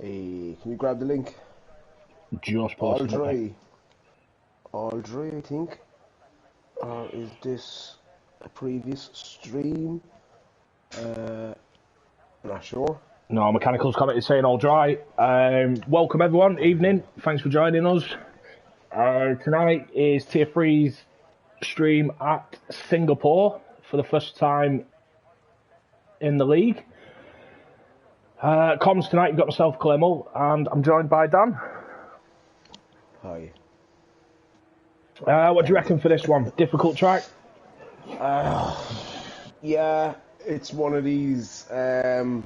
Hey, can you grab the link? Just All posted it. dry. All dry, I think. Or is this a previous stream? I'm not sure. No, Mechanical's commented saying all dry. Welcome everyone, evening. Thanks for joining us. Tonight is Tier 3's stream at Singapore for the first time in the league. Comms tonight, you've got myself, Clemmel, and I'm joined by Dan. Hi. What do you reckon for this one? Difficult track? Yeah, it's one of these. Anything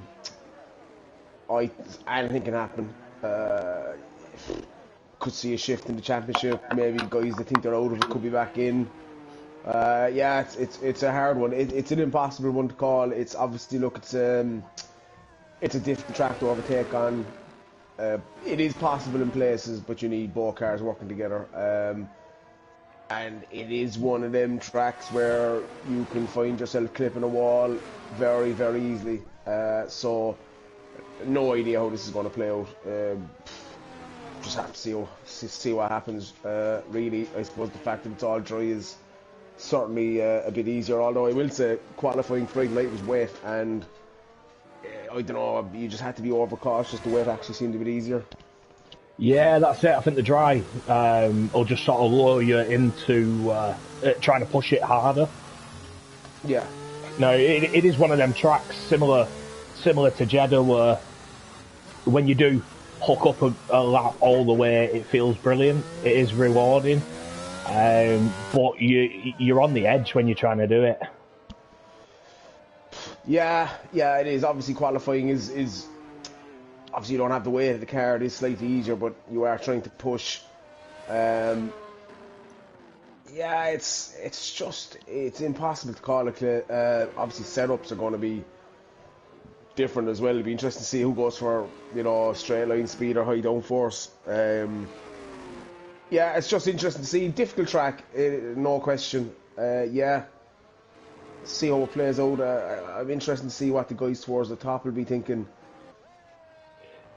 can happen. Could see a shift in the championship. Maybe guys that think they're out of it could be back in. Yeah, it's a hard one. It's an impossible one to call. It's obviously it's a difficult track to overtake on. It is possible in places, but you need both cars working together. And it is one of them tracks where you can find yourself clipping a wall very, very easily. So, no idea how this is going to play out. Just have to see what happens. Really, I suppose the fact that it's all dry is certainly a bit easier. Although I will say qualifying Friday night was wet, and I don't know. You just had to be overcautious. The wet actually seemed a bit easier. Yeah, that's it. I think the dry will just sort of lure you into trying to push it harder. Yeah. No, it is one of them tracks similar to Jeddah, where when you do hook up a lap all the way, it feels brilliant. It is rewarding, but you're on the edge when you're trying to do it. Yeah, it is. Obviously, qualifying is obviously you don't have the weight of the car. It is slightly easier, but you are trying to push. Yeah, it's impossible to call it. Obviously, setups are going to be different as well. It'll be interesting to see who goes for straight line speed or high downforce. Yeah, it's just interesting to see. Difficult track, no question. Yeah. See how it plays out. I'm interested to see what the guys towards the top will be thinking.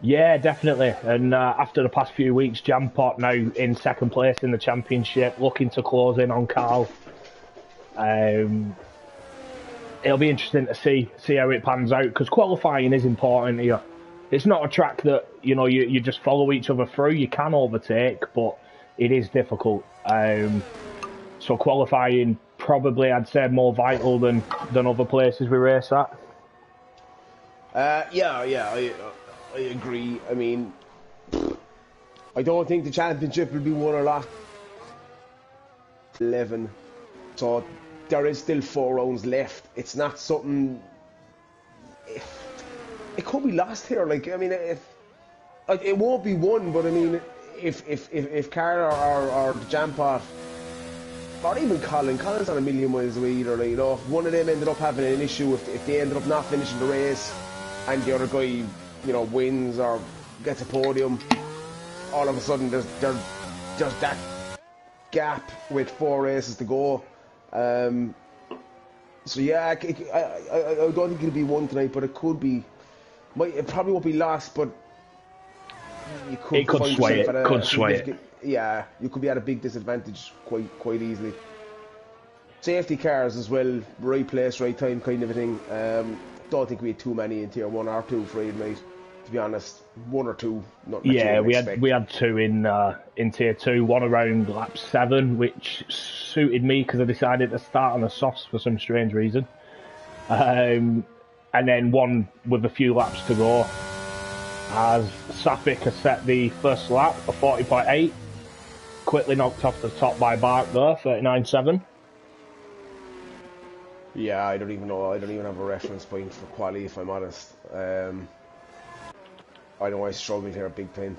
Yeah, definitely. And after the past few weeks, Jampot now in second place in the championship, looking to close in on Carl. It'll be interesting to see how it pans out, because qualifying is important here. It's not a track that you just follow each other through. You can overtake, but it is difficult. So qualifying probably, I'd say, more vital than other places we race at. Yeah, I agree. I mean, I don't think the championship will be won or lost 11. So there is still 4 rounds left. It's not something. It could be lost here. Like, I mean, it won't be won, but I mean, if Carl or the Jampot, or even Colin's not a million miles away either. If one of them ended up having an issue, if they ended up not finishing the race, and the other guy, wins or gets a podium, all of a sudden there's that gap with 4 races to go. So yeah, I don't think it'll be won tonight, but it could be. It probably won't be lost, but it could sway it. Could sway it. Yeah, you could be at a big disadvantage quite easily. Safety cars as well, right place, right time kind of a thing. Don't think we had too many in tier 1 or 2 Friday night, to be honest. 1 or 2, not. Yeah, we had 2 in tier 2. One around lap 7, which suited me because I decided to start on the softs for some strange reason. And then one with a few laps to go, as Safik has set the first lap of 40.8. Quickly knocked off the top by Bark there, 39.7. Yeah, I don't even know. I don't even have a reference point for quali, if I'm honest. I know I struggled here big time.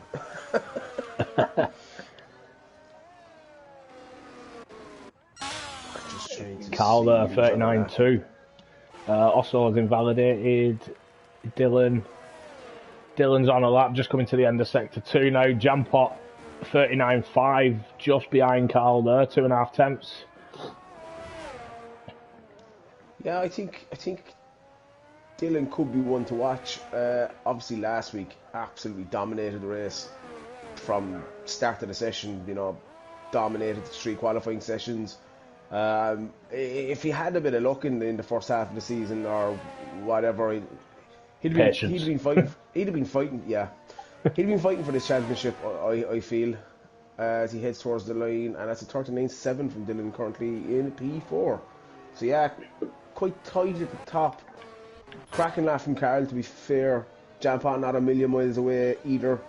Carl there, 39.2. Oslo is invalidated. Dylan's on a lap, just coming to the end of sector 2 now. Jampot 39.5, just behind Carl there, 2.5 tenths. Yeah, I think Dylan could be one to watch. Obviously, last week absolutely dominated the race from start of the session. Dominated the 3 qualifying sessions. If he had a bit of luck in the first half of the season or whatever, he'd have been fighting. He'd have been fighting. Yeah, he'd have been fighting for this championship. I feel as he heads towards the line, and that's a 39.7 from Dylan currently in P4. So yeah, quite tight at the top. Cracking lap from Carl, to be fair. Jampot not a million miles away either.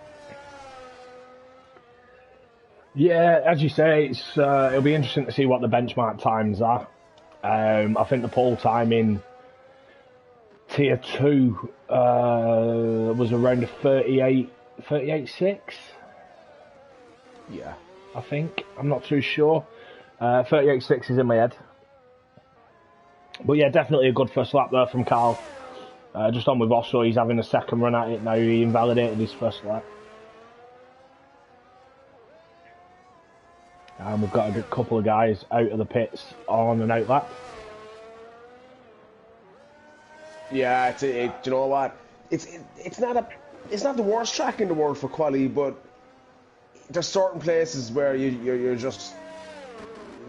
Yeah, as you say, it'll be interesting to see what the benchmark times are. I think the pole time in Tier 2 was around a 38.6. Yeah. I think. I'm not too sure. 38.6 is in my head. But yeah, definitely a good first lap there from Carl. Just on with Osso, he's having a second run at it now. He invalidated his first lap. And we've got a couple of guys out of the pits on an out lap. Yeah, do you know what? It's not the worst track in the world for quali, but there's certain places where you're just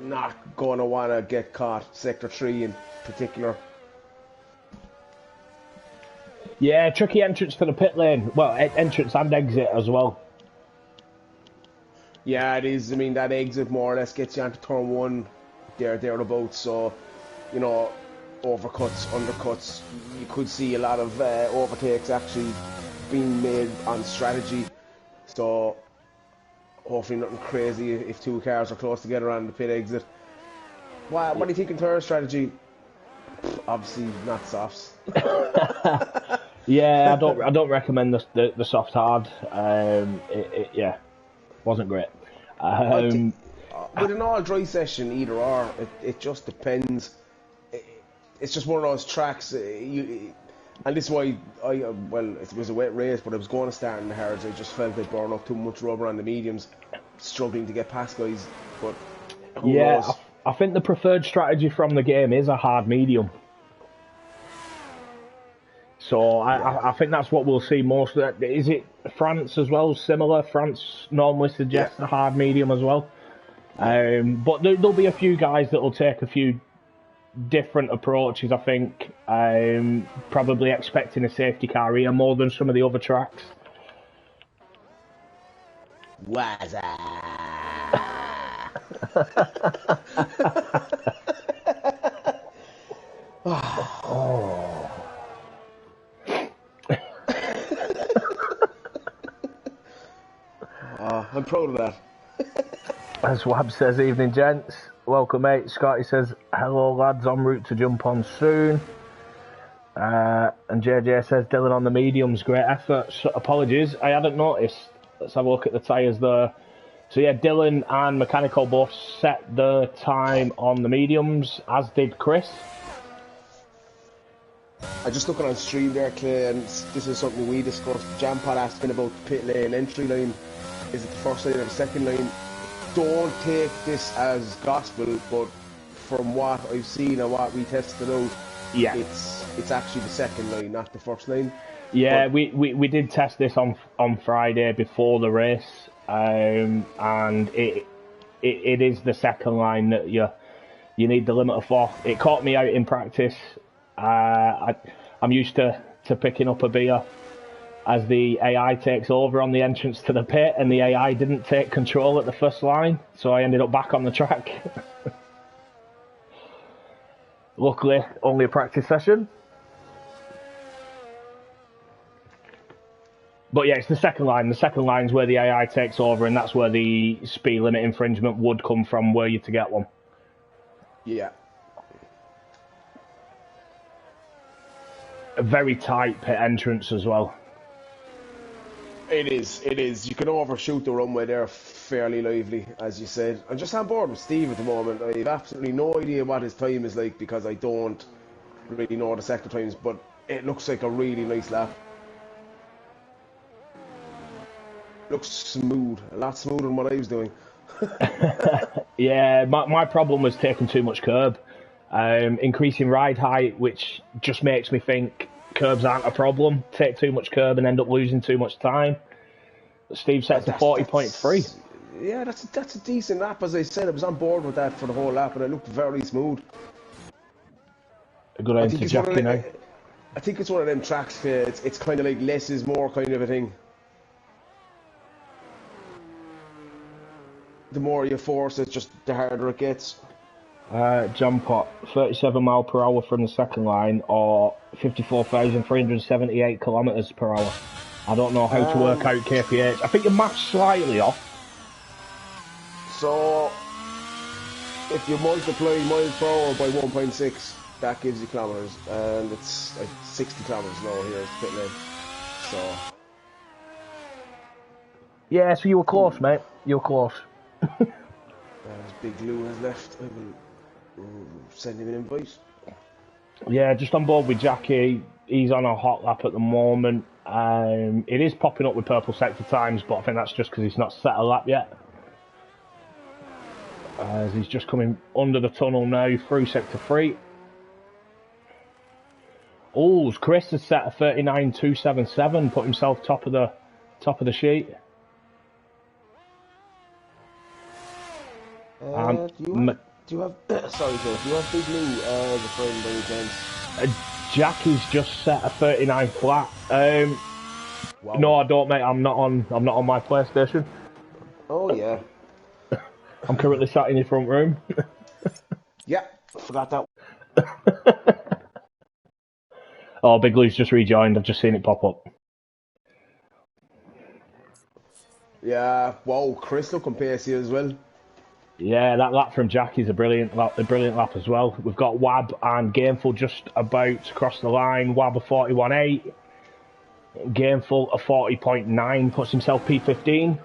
not going to want to get caught. Sector 3 in particular. Yeah, tricky entrance to the pit lane. Well, entrance and exit as well. Yeah, it is. I mean, that exit more or less gets you onto turn 1, thereabouts. So, overcuts, undercuts. You could see a lot of overtakes actually being made on strategy. So, hopefully nothing crazy if 2 cars are close together on the pit exit. What do you think in turn strategy? Obviously not softs. Yeah, I don't recommend the soft hard. Yeah, wasn't great. With an all dry session, either or, it just depends. It's just one of those tracks. And this is why it was a wet race, but I was going to start in the hards. I just felt I'd burn up too much rubber on the mediums, struggling to get past guys. But who knows? I think the preferred strategy from the game is a hard medium. So I think that's what we'll see most. Is it France as well? Similar. France normally suggests a hard medium as well. But there'll be a few guys that will take a few different approaches. I think probably expecting a safety car here more than some of the other tracks. Waza. I'm proud of that. As Wab says, evening gents. Welcome mate. Scotty says, hello lads, en route to jump on soon. And JJ says, Dylan on the mediums, great effort. So, apologies, I hadn't noticed. Let's have a look at the tyres there. So yeah, Dylan and Mechanical both set the time on the mediums, as did Chris. I just looking on stream there, Clay, and this is something we discussed. Jampot asking about pit lane, entry line. Is it the first line or the second line? Don't take this as gospel, but from what I've seen and what we tested out, it's actually the second line, not the first line. Yeah, we did test this on Friday before the race, and it is the second line that you need the limiter for. It caught me out in practice. I'm used to picking up a beer as the AI takes over on the entrance to the pit, and the AI didn't take control at the first line, so I ended up back on the track. Luckily, only a practice session. But yeah, it's the second line. The second line's where the AI takes over, and that's where the speed limit infringement would come from, were you to get one. Yeah. A very tight pit entrance as well. It is. You can overshoot the runway there fairly lively, as you said. I'm just on board with Steve at the moment. I have absolutely no idea what his time is like because I don't really know the sector times, but it looks like a really nice lap. Looks smooth, a lot smoother than what I was doing. Yeah, my problem was taking too much curb. Increasing ride height, which just makes me think curbs aren't a problem. Take too much curb and end up losing too much time. Steve sets a 40.3. Yeah, that's a decent lap. As I said, I was on board with that for the whole lap, and it looked very smooth. A good aim to Jackie now. I think it's one of them tracks. It's kind of like less is more kind of a thing. The more you force it, just the harder it gets. Jump pot, 37 mile per hour from the second line, or 54,378 kilometers per hour. I don't know how to work out kph. I think your math's slightly off. So, if you multiply miles per hour by 1.6, that gives you kilometers, and it's like 60 kilometers an hour here is the pit lane. So. Yeah, so you were close, mate. You were close. As Big Lou has left, I will send him an invite. Yeah, just on board with Jackie. He's on a hot lap at the moment. It is popping up with purple sector times, but I think that's just because he's not set a lap yet. As he's just coming under the tunnel now through sector 3. Oh, Chris has set a 39.277, put himself top of the sheet. Do you have sorry, Joe, do you have Big Lou as a friend by any chance? Jackie's just set a 39 flat. Wow. No, I don't, mate. I'm not on my PlayStation. Oh yeah. I'm currently sat in your front room. Yeah, forgot that. Oh, Big Lou's just rejoined. I've just seen it pop up. Yeah, wow, Chris looking pacey as well. Yeah, that lap from Jackie's a brilliant lap as well. We've got Wab and Gameful just about to cross the line. Wab a 41.8. Gameful a 40.9, puts himself P15.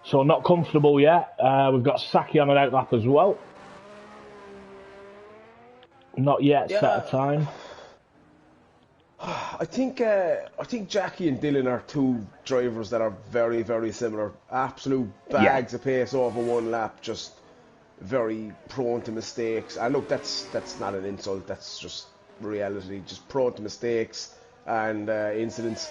So not comfortable yet. We've got Saki on an out lap as well. Not yet set a time. I think Jackie and Dylan are two drivers that are very, very similar. Absolute bags of pace over one lap, just very prone to mistakes. And look, that's not an insult. That's just reality. Just prone to mistakes and incidents.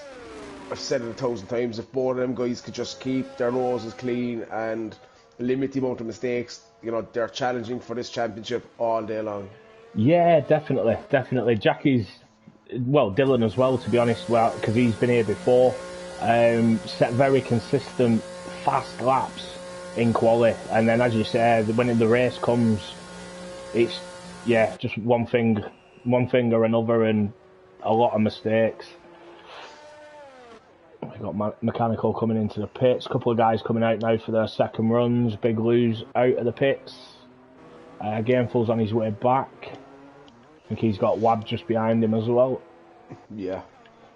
I've said it 1,000 times. If both of them guys could just keep their noses clean and limit the amount of mistakes, they're challenging for this championship all day long. Yeah, definitely. Jackie's. Well, Dylan as well, to be honest, because he's been here before. Set very consistent, fast laps in quali, and then, as you said, when the race comes, it's just one thing or another, and a lot of mistakes. We've got Mechanical coming into the pits. A couple of guys coming out now for their second runs. Big Lou's out of the pits. Gameful's on his way back. I think he's got Wab just behind him as well. Yeah.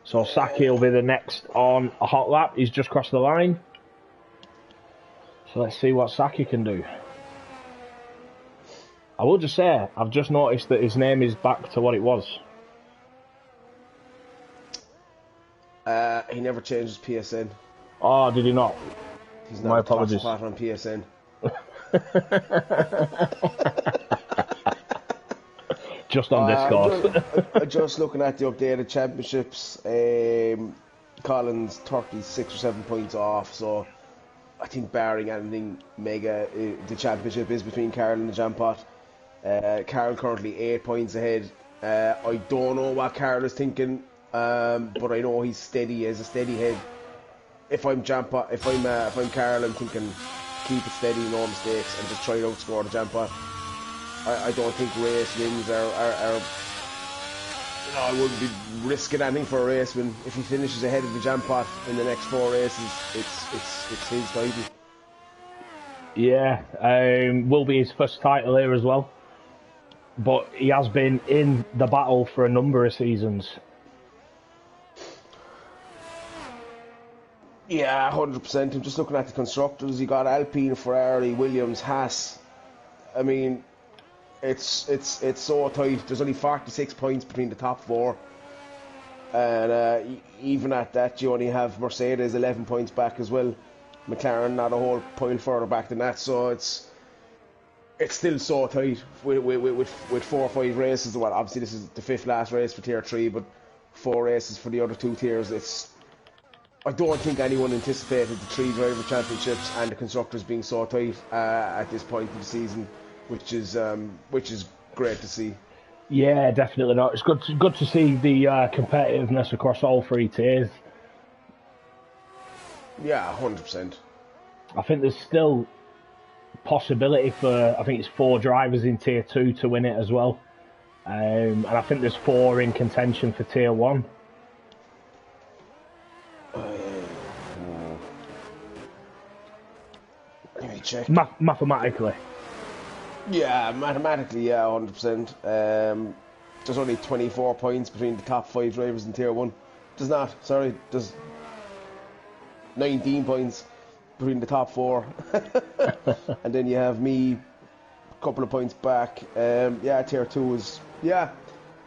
So Saki will be the next on a hot lap. He's just crossed the line. So let's see what Saki can do. I will just say, I've just noticed that his name is back to what it was. He never changed his PSN. Oh, did he not? He's not My apologies. on PSN. Just on Discord. Just looking at the updated championships, Collins 36 or 7 points off, so I think barring anything mega, the championship is between Carl and the Jampot. Carl currently 8 points ahead. I don't know what Carl is thinking, but I know he's steady, has a steady head. If I'm Jampot, if I'm Carl, I'm thinking keep it steady, no mistakes, and just try to outscore the Jampot. I don't think race wins are I wouldn't be risking anything for a race win. If he finishes ahead of the Jampot in the next 4 races, it's his title. Yeah, will be his first title here as well. But he has been in the battle for a number of seasons. Yeah, 100%. I'm just looking at the constructors. You got Alpine, Ferrari, Williams, Haas. I mean, it's so tight. There's only 46 points between the top 4, and even at that, you only have Mercedes 11 points back as well. McLaren not a whole pile further back than that. So it's still so tight with 4 or 5 races. Well, obviously this is the 5th last race for Tier 3, but 4 races for the other 2 tiers. I don't think anyone anticipated the 3 driver championships and the constructors being so tight at this point of the season, which is great to see. Yeah, definitely not. It's good to see the competitiveness across all 3 tiers. Yeah, 100%. I think there's still possibility for, I think it's 4 drivers in Tier 2 to win it as well. And I think there's 4 in contention for Tier 1. Let me check. Mathematically. Yeah, mathematically, yeah, 100%. There's only 24 points between the top 5 drivers in Tier 1. There's 19 points between the top 4. And then you have me a couple of points back. Yeah, Tier 2 is,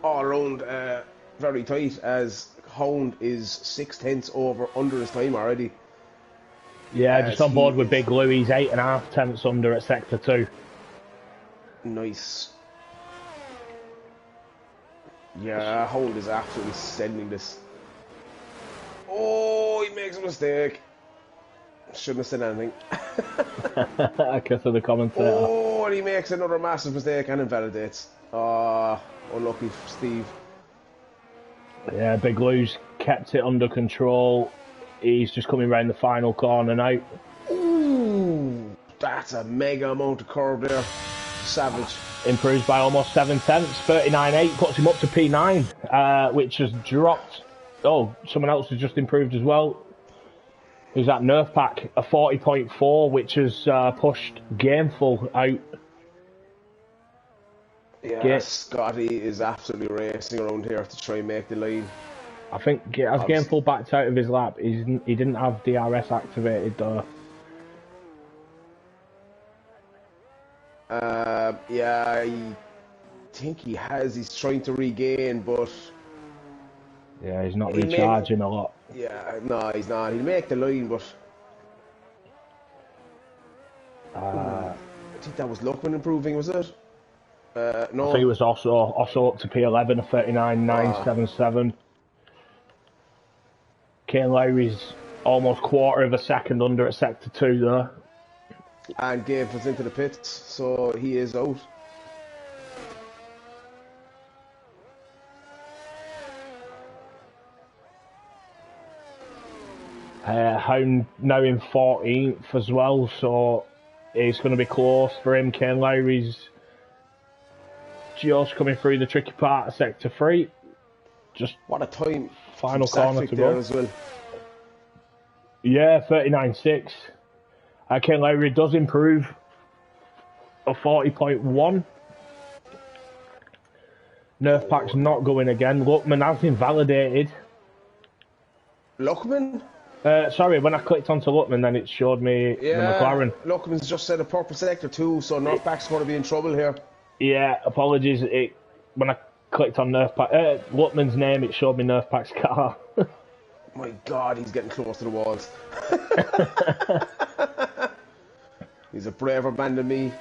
all around very tight, as Hound is 6/10 under his time already. Yeah, just on board with Big Lou. He's 8.5 tenths under at Sector 2. Nice. Yeah, Hound is absolutely sending this. Oh, he makes a mistake. Shouldn't have said anything. I guess of the commentator. Oh, and he makes another massive mistake and invalidates. Unlucky for Steve. Yeah, Big Lou's kept it under control. He's just coming round the final corner now. Ooh, that's a mega amount of curve there. Savage. Improves by almost 7 tenths. 39.8 puts him up to P9, which has dropped. Oh, someone else has just improved as well. Who's that? Nerf Pack, a 40.4, which has pushed Gameful out. Yeah, Scotty is absolutely racing around here to try and make the line. I think as Gameful backed out of his lap, he didn't have DRS activated though. Yeah, I think he has. He's trying to regain, but yeah, he's not recharging a lot. Yeah, no, he's not. He'll make the line, but I think that was Luckman improving, was it? No. I think it was also up to P11, a 39.977. Kane Lowry's almost quarter of a second under at Sector 2 though. And Gabe was into the pits, so he is out. Hound now in 14th as well, so it's going to be close for him. Kane Lowry's just coming through the tricky part of Sector 3. Just what a time. Final corner to go. As well. Yeah, 39.6. Kane Lowry does improve a 40.1. Nerf Pack's not going again. Luckman has invalidated. Luckman? Sorry, when I clicked onto Luckman, then it showed me the McLaren. Luckman's just said a purple Sector 2, so Nerf Pack's going to be in trouble here. Yeah, apologies. When I clicked on Nerf Pack, Luckman's name, it showed me Nerf Pack's car. My God, he's getting close to the walls. He's a braver man than me.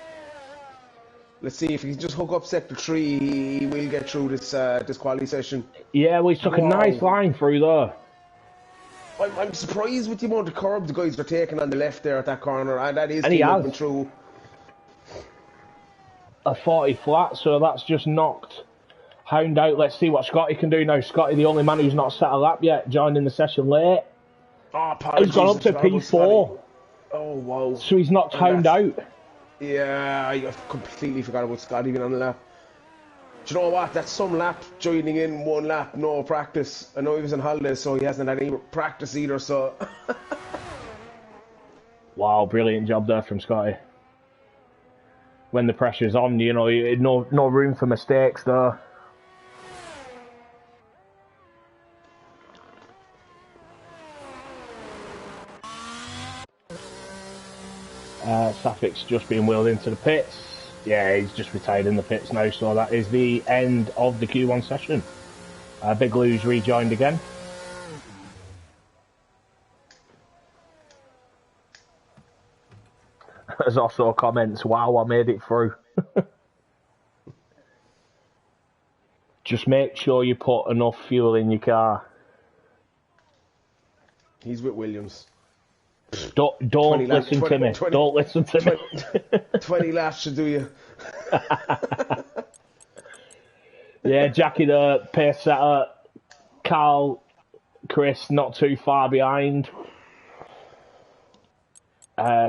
Let's see if he can just hook up Sector 3, he will get through this quality session. Yeah, well, he's took a nice line through there. I'm surprised with the amount of curb the guys are taking on the left there at that corner, and that is coming through. A 40 flat, so that's just knocked Hound out. Let's see what Scotty can do now. Scotty, the only man who's not set a lap yet, joining the session late. Oh, apologies. He's gone up to P4. Oh, wow. So he's knocked Hound out. Yeah, I completely forgot about Scotty being on the lap. Do you know what? That's some lap joining in one lap, no practice. I know he was on holidays, so he hasn't had any practice either, so... Wow, brilliant job there from Scotty. When the pressure's on, you know, no room for mistakes there. Safik's just being wheeled into the pits. Yeah, he's just retired in the pits now, so that is the end of the Q1 session. Big Lou's rejoined again. kilometres or so comments. Wow, I made it through. Just make sure you put enough fuel in your car. He's with Williams. Don't listen to me. Don't listen to me. 20 laps should do you. Yeah, Jackie the pace setter. Carl, Chris not too far behind.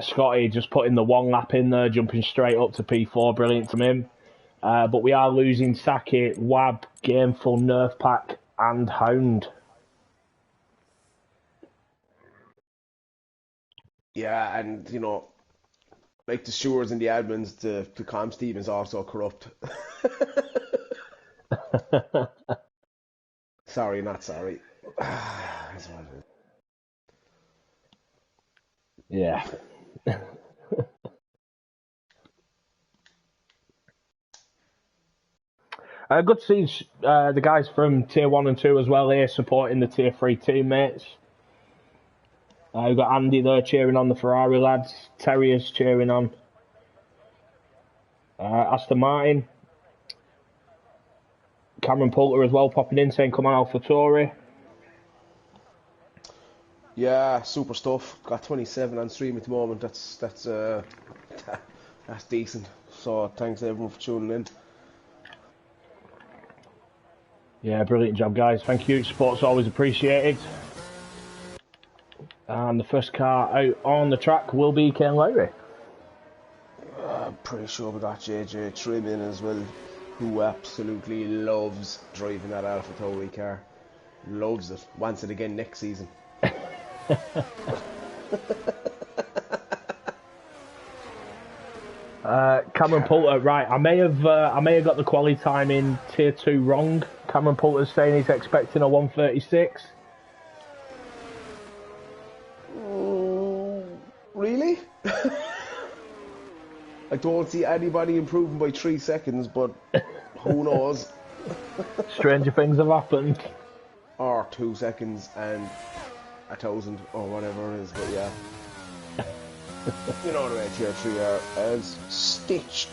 Scotty just putting the one lap in there, jumping straight up to P4. Brilliant from him. But we are losing Saki, Wab, Gameful, Nerf Pack, and Hound. Yeah, and you know, like the stewards and the admins, the comms team is also corrupt. Sorry, not sorry. Yeah. Good to see the guys from Tier 1 and 2 as well here supporting the Tier 3 teammates. We've got Andy there cheering on the Ferrari lads. Terriers cheering on Aston Martin. Cameron Poulter as well popping in saying come on AlphaTauri. Yeah, super stuff. Got 27 on stream at the moment. That's decent. So thanks everyone for tuning in. Yeah, brilliant job guys. Thank you. Support's always appreciated. And the first car out on the track will be Ken Lowry. I'm pretty sure we got JJ Trim in as well, who absolutely loves driving that AlphaTauri car. Loves it. Wants it again next season. Cameron Poulter, right? I may have got the quality time in Tier 2 wrong. Cameron Poulter's saying he's expecting a 136. Really? I don't see anybody improving by 3 seconds, but who knows? Stranger things have happened. Or 2 seconds and 1,000 or whatever it is, but yeah. You know the way Tier 3 are. As Stitch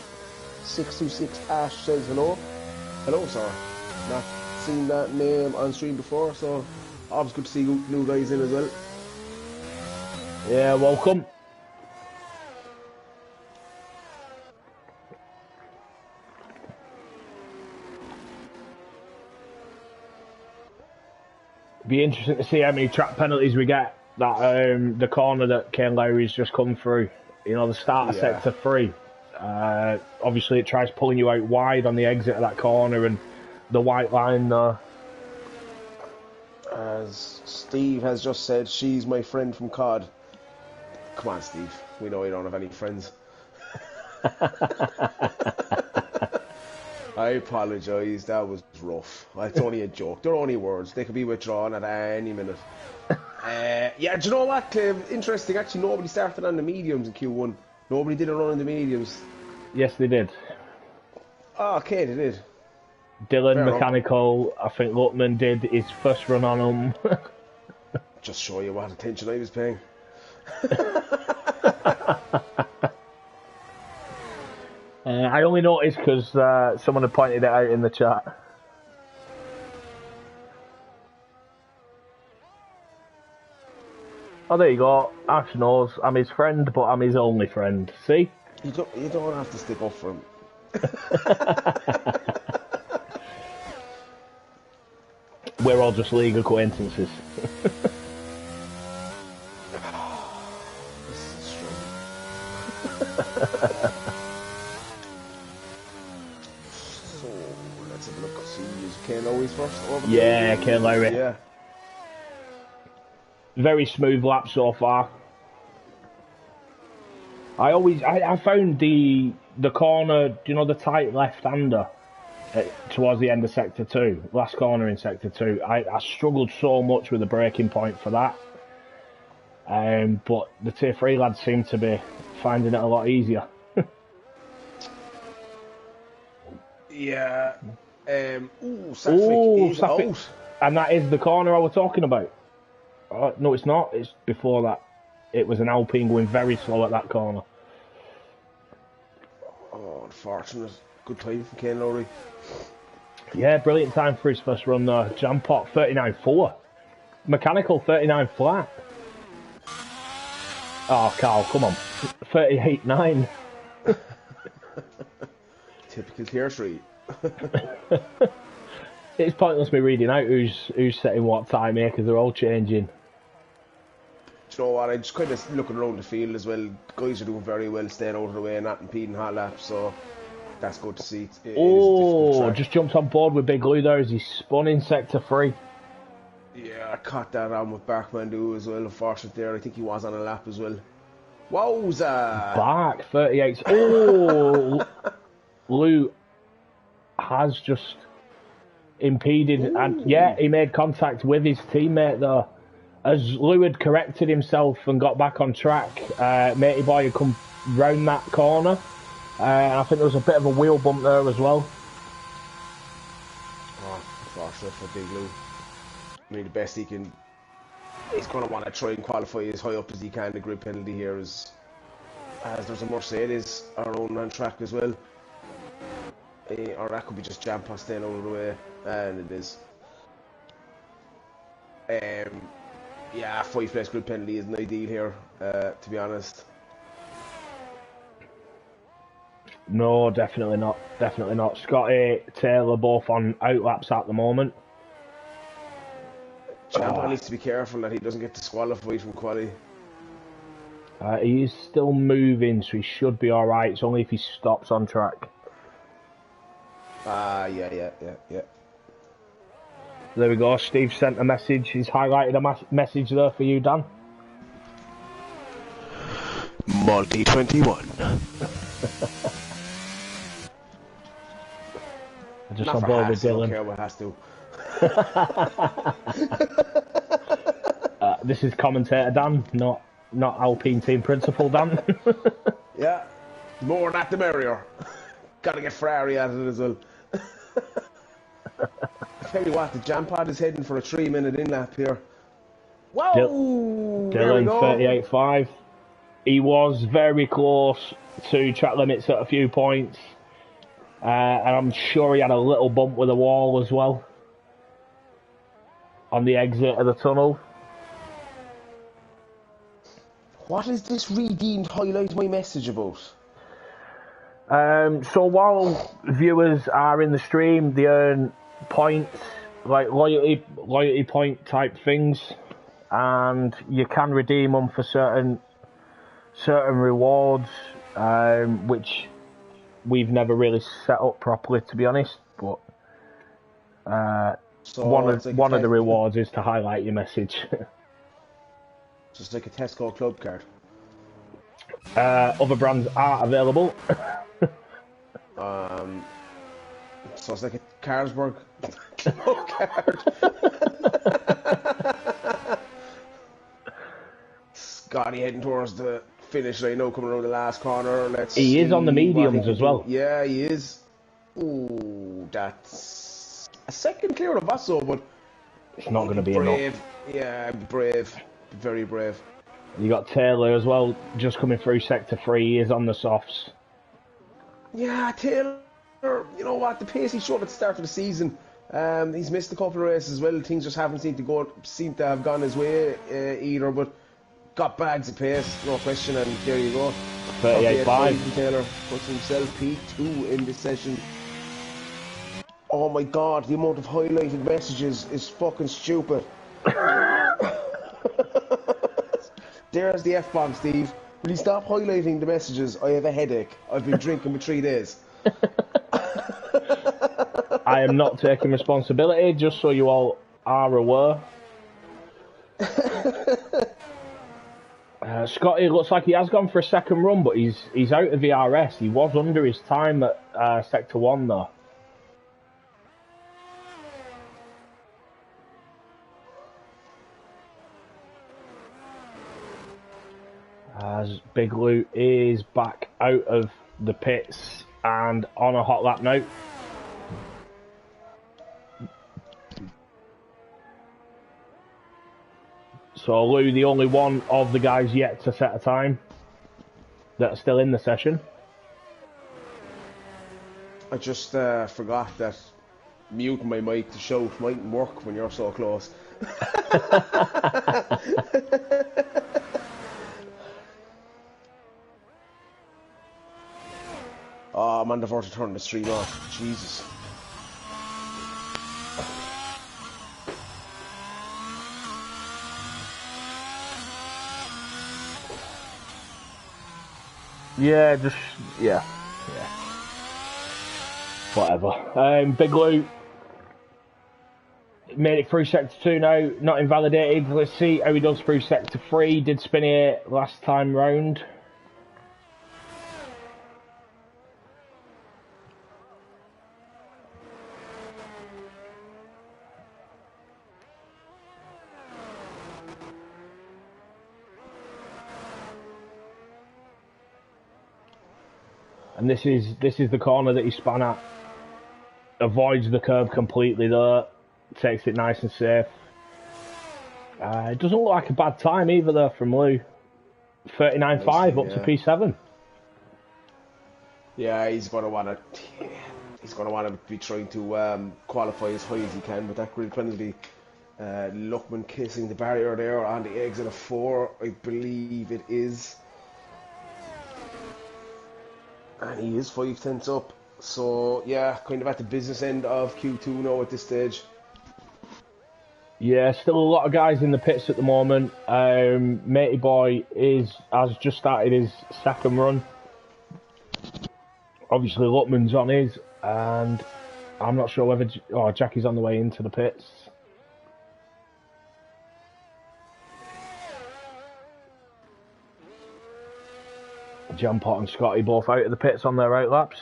626 Ash says hello. Hello, sir. Not seen that name on stream before, so always good to see new guys in as well. Yeah, welcome. Be interesting to see how many track penalties we get. That the corner that Ken Lowry's just come through. You know, the start of sector 3. Obviously, it tries pulling you out wide on the exit of that corner, and the white line there. As Steve has just said, she's my friend from COD. Come on, Steve. We know you don't have any friends. I apologise, that was rough. It's only a joke. They're only words. They could be withdrawn at any minute. Yeah, do you know what, Clive? Interesting, actually, nobody started on the mediums in Q1. Nobody did a run in the mediums. Yes, they did. Oh, okay, they did. Dylan Fair Mechanical, I think Lutman did his first run on him. Just show you what attention I was paying. I only noticed because someone had pointed it out in the chat. Oh, there you go. Ash knows I'm his friend, but I'm his only friend. See? You don't have to stick up for him. We're all just league acquaintances. This is strong. So let's have a look. See, is Ken always first? Over Yeah, Ken Lowry. Yeah. Very smooth lap so far. I found the corner, do you know, the tight left-hander towards the end of Sector 2, last corner in Sector 2. I struggled so much with the braking point for that. But the Tier 3 lads seem to be finding it a lot easier. Yeah. Safik is out. And that is the corner I was talking about. No, it's not. It's before that. It was an Alpine going very slow at that corner. unfortunate. Good time for Kane Lowry. Yeah, brilliant time for his first run there. Jam pot 39.4. Mechanical 39 flat. Oh, Carl, come on. 38.9. Typical tier 3. It's pointless me reading out who's setting what time here because they're all changing. Do you know what? I'm just kind of looking around the field as well. Guys are doing very well, staying out of the way and not impeding hot laps, so that's good to see. Just jumped on board with Big Lou there as he spun in sector 3. Yeah, I caught that on with Barkmandu as well, unfortunately there. I think he was on a lap as well. Wowza! Bark, 38. Oh! Lou has just impeded. Ooh. And yeah, he made contact with his teammate there. As Lou had corrected himself and got back on track, Matey Boy had come round that corner. And I think there was a bit of a wheel bump there as well. Oh, unfortunate for Big Lou. I mean, the best he can... He's going to want to try and qualify as high up as he can. The grid penalty here is... As there's a Mercedes, our own on track as well. Or that could be just jam pot staying out of the way. And it is. Yeah, 5 place grid penalty isn't ideal here, to be honest. No, definitely not. Definitely not. Scotty, Taylor both on outlaps at the moment. Jam needs to be careful that he doesn't get disqualified from quali. He is still moving, so he should be alright. It's only if he stops on track. Yeah. There we go. Steve sent a message. He's highlighted a message there for you, Dan. Multi 21. Just not on board with Dylan. I don't care what has to. This is commentator Dan, not Alpine team principal Dan. Yeah, the more that the merrier. Gotta get Ferrari at it as well. I tell you what, the jam pod is heading for a 3-minute in lap here. Whoa! Dylan 38.5. He was very close to track limits at a few points. And I'm sure he had a little bump with the wall as well. On the exit of the tunnel. What is this redeemed highlight my message about? So while viewers are in the stream, they earn points, like loyalty point type things, and you can redeem them for certain rewards, which we've never really set up properly, to be honest. But one of the rewards is to highlight your message. Just like a Tesco club card. Other brands are available. So it's like a Carlsberg club card. Scotty heading towards the finish right now, coming around the last corner. He is on the mediums as well. Yeah, he is. Ooh, that's a second clear of Vasso, but it's not going to be brave. Enough. Yeah, brave. Very brave. You got Taylor as well, just coming through sector 3. He is on the softs. Yeah, Taylor, you know what, the pace he showed at the start of the season, he's missed a couple of races as well. Things just haven't seemed to have gone his way either, but got bags of pace, no question, and there you go. 38.5. Taylor puts himself P2 in this session. Oh my god, the amount of highlighted messages is fucking stupid. There's the F-bomb, Steve. Will you stop highlighting the messages? I have a headache. I've been drinking for 3 days. I am not taking responsibility, just so you all are aware. Scotty looks like he has gone for a second run, but he's out of the RS. He was under his time at Sector 1 though. As Big Lou is back out of the pits and on a hot lap note. So Lou, the only one of the guys yet to set a time that's still in the session. I just forgot that muting my mic to shout mightn't work when you're so close. Oh, I'm on the verge of turning the stream off. Jesus. Yeah, yeah. Whatever. Big Lou made it through Sector 2 now, not invalidated. Let's see how he does through Sector 3. Did spin it last time round. And this is the corner that he spun at. Avoids the curb completely though. Takes it nice and safe. It doesn't look like a bad time either though from Lou. 39.5 up to P7. Yeah, he's gonna wanna be trying to qualify as high as he can with that grid penalty. Luckman kissing the barrier there on the exit of 4, I believe it is. And he is 5 tenths up. So, yeah, kind of at the business end of Q2 now at this stage. Yeah, still a lot of guys in the pits at the moment. Matey Boy has just started his second run. Obviously, Luckman's on his, and I'm not sure whether Jackie's on the way into the pits. John Pot and Scotty both out of the pits on their out laps.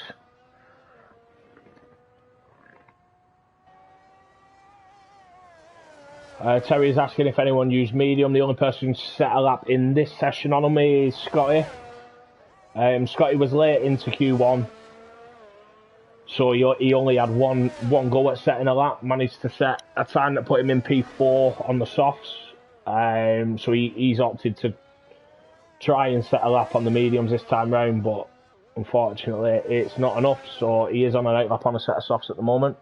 Terry is asking if anyone used medium. The only person who set a lap in this session on him is Scotty. Scotty was late into Q1, so he only had one go at setting a lap. Managed to set a time that put him in P4 on the softs. So he's opted to try and set a lap on the mediums this time round, but unfortunately it's not enough, so he is on an out lap on a set of softs at the moment.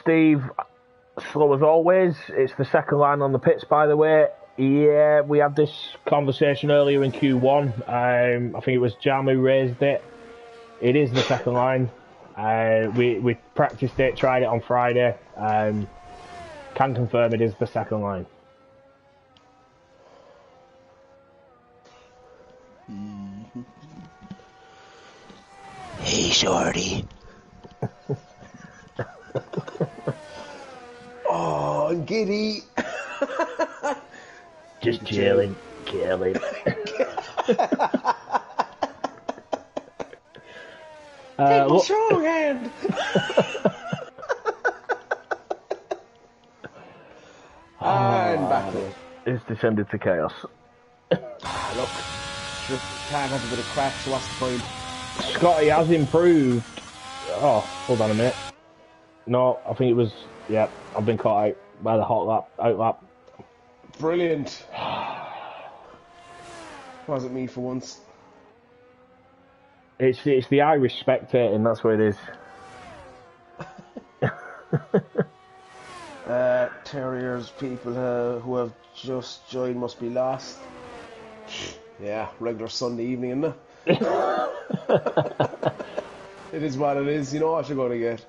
Steve, slow as always. It's the second line on the pits, by the way. Yeah, we had this conversation earlier in Q1. I think it was Jam who raised it. It is the second line. We practiced it, tried it on Friday. Can confirm it is the second line. Hey, shorty. Oh, I'm giddy. Just chilling. Take my strong hand. And back in. It's descended to chaos. Look, just can't have a bit of crack, so what's the point? Scotty has improved. Oh, hold on a minute. No, I think it was. Yeah, I've been caught out by the out lap. Brilliant. Wasn't me for once. It's the Irish spectating, that's what it is. Terriers, people who have just joined must be lost. Yeah, regular Sunday evening, isn't it? It is what it is, you know what you're going to get.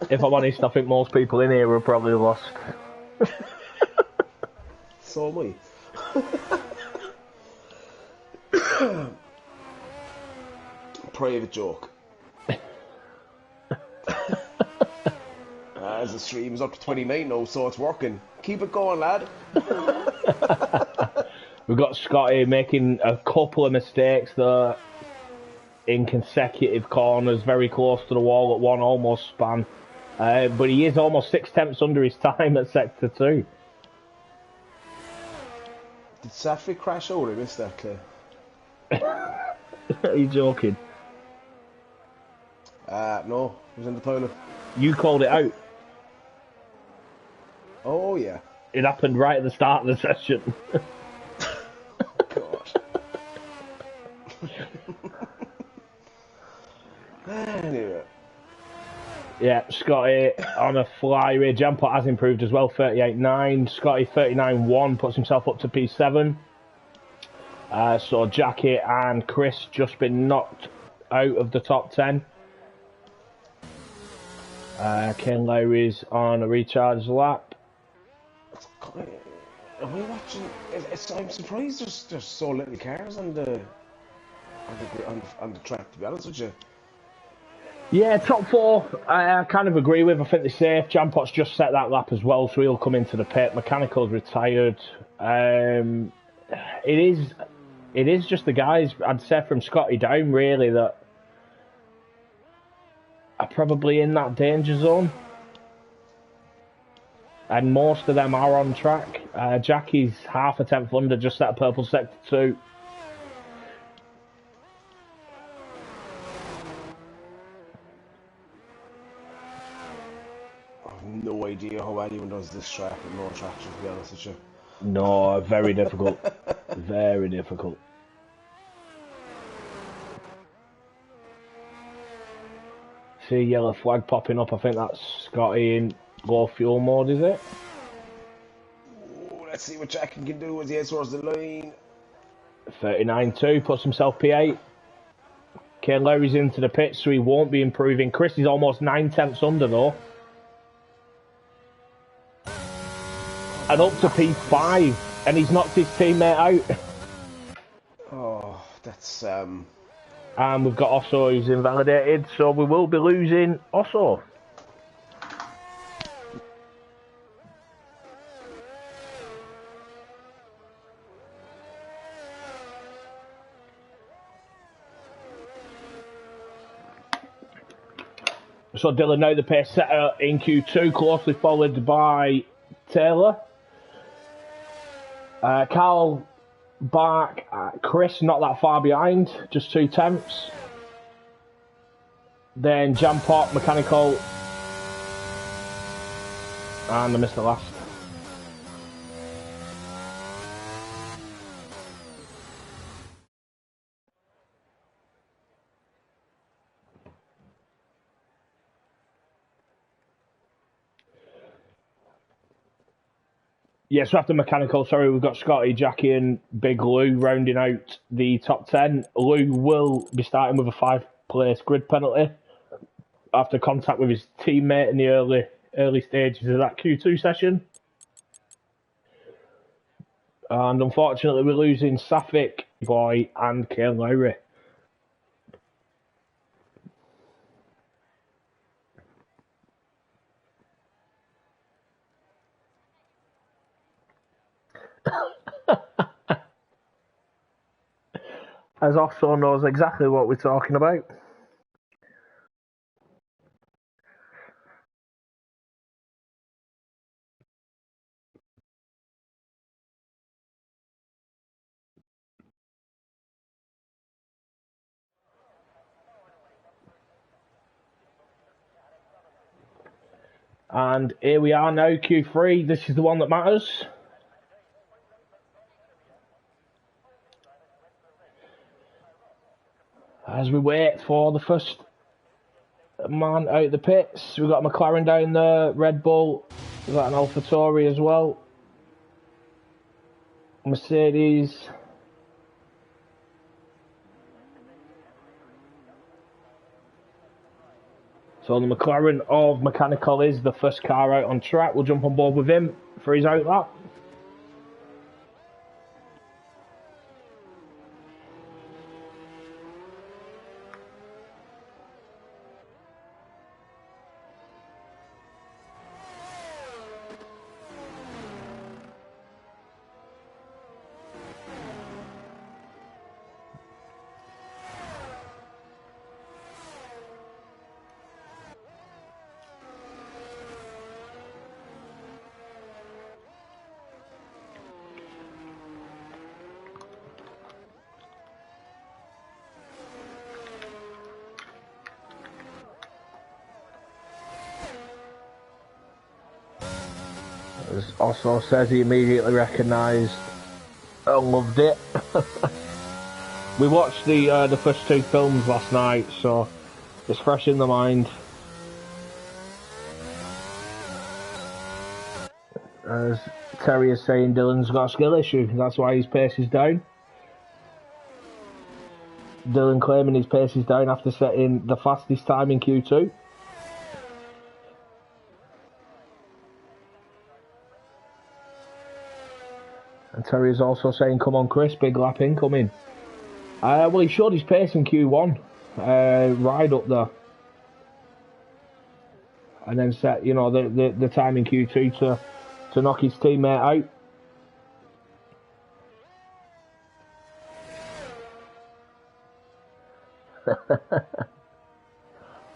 If I'm honest, I think most people in here are probably lost. So am I. Private joke. As the stream's up to 29 now, so it's working. Keep it going, lad. We've got Scotty making a couple of mistakes there in consecutive corners, very close to the wall at one, almost span. But he is almost 6 tenths under his time at Sector 2. Did Safi crash over? I missed that, Clay. Are you joking? No, he was in the toilet. You called it out. Oh, yeah. It happened right at the start of the session. God. Yeah, Scotty on a flyway. Jampot has improved as well, 38.9. Scotty 39.1 puts himself up to P7. So Jackie and Chris just been knocked out of the top 10. Ken Lowry's on a recharge lap. Are we watching? I'm surprised there's so little cars on the track. To be honest with you. Yeah, top 4. I kind of agree with. I think they're safe. Jampot's just set that lap as well, so he'll come into the pit. Mechanical's retired. It is just the guys, I'd say, from Scotty down, really, that are probably in that danger zone. And most of them are on track. Jackie's half a tenth under, just set a purple sector 2. I've no idea how anyone does this track with no traction, to be honest with you. No, very difficult. Very difficult. See yellow flag popping up. I think that's Scotty in low fuel mode, is it? Ooh, let's see what Jack can do as he heads towards the line. 39.2, puts himself P8. Kane Lowry's into the pit, so he won't be improving. Chris is almost 9 tenths under, though. And up to P5, and he's knocked his teammate out. Oh, that's... And we've got Osso who's invalidated, so we will be losing Osso. So Dylan now the pace setter in Q2, closely followed by Taylor. Carl back, Chris not that far behind, just 2 tenths. Then Jampot, Mechanical, and I missed the last. Yeah, so after Mechanical, sorry, we've got Scotty, Jackie and Big Lou rounding out the top 10. Lou will be starting with a 5-place grid penalty after contact with his teammate in the early stages of that Q2 session. And unfortunately, we're losing Safik, Boy, and Kane Lowry. As Osso knows exactly what we're talking about. And here we are now, Q3. This is the one that matters. As we wait for the first man out of the pits, we've got a McLaren down there, Red Bull, we've got an AlphaTauri as well, Mercedes. So the McLaren of Mechanical is the first car out on track. We'll jump on board with him for his out lap. As Osso says, he immediately recognised and loved it. We watched the first 2 films last night, so it's fresh in the mind. As Terry is saying, Dylan's got a skill issue. That's why his pace is down. Dylan claiming his pace is down after setting the fastest time in Q2. And Terry is also saying, come on Chris, big lap incoming. Well, he showed his pace in Q1. Right up there. And then set, you know, the time in Q2 to knock his teammate out.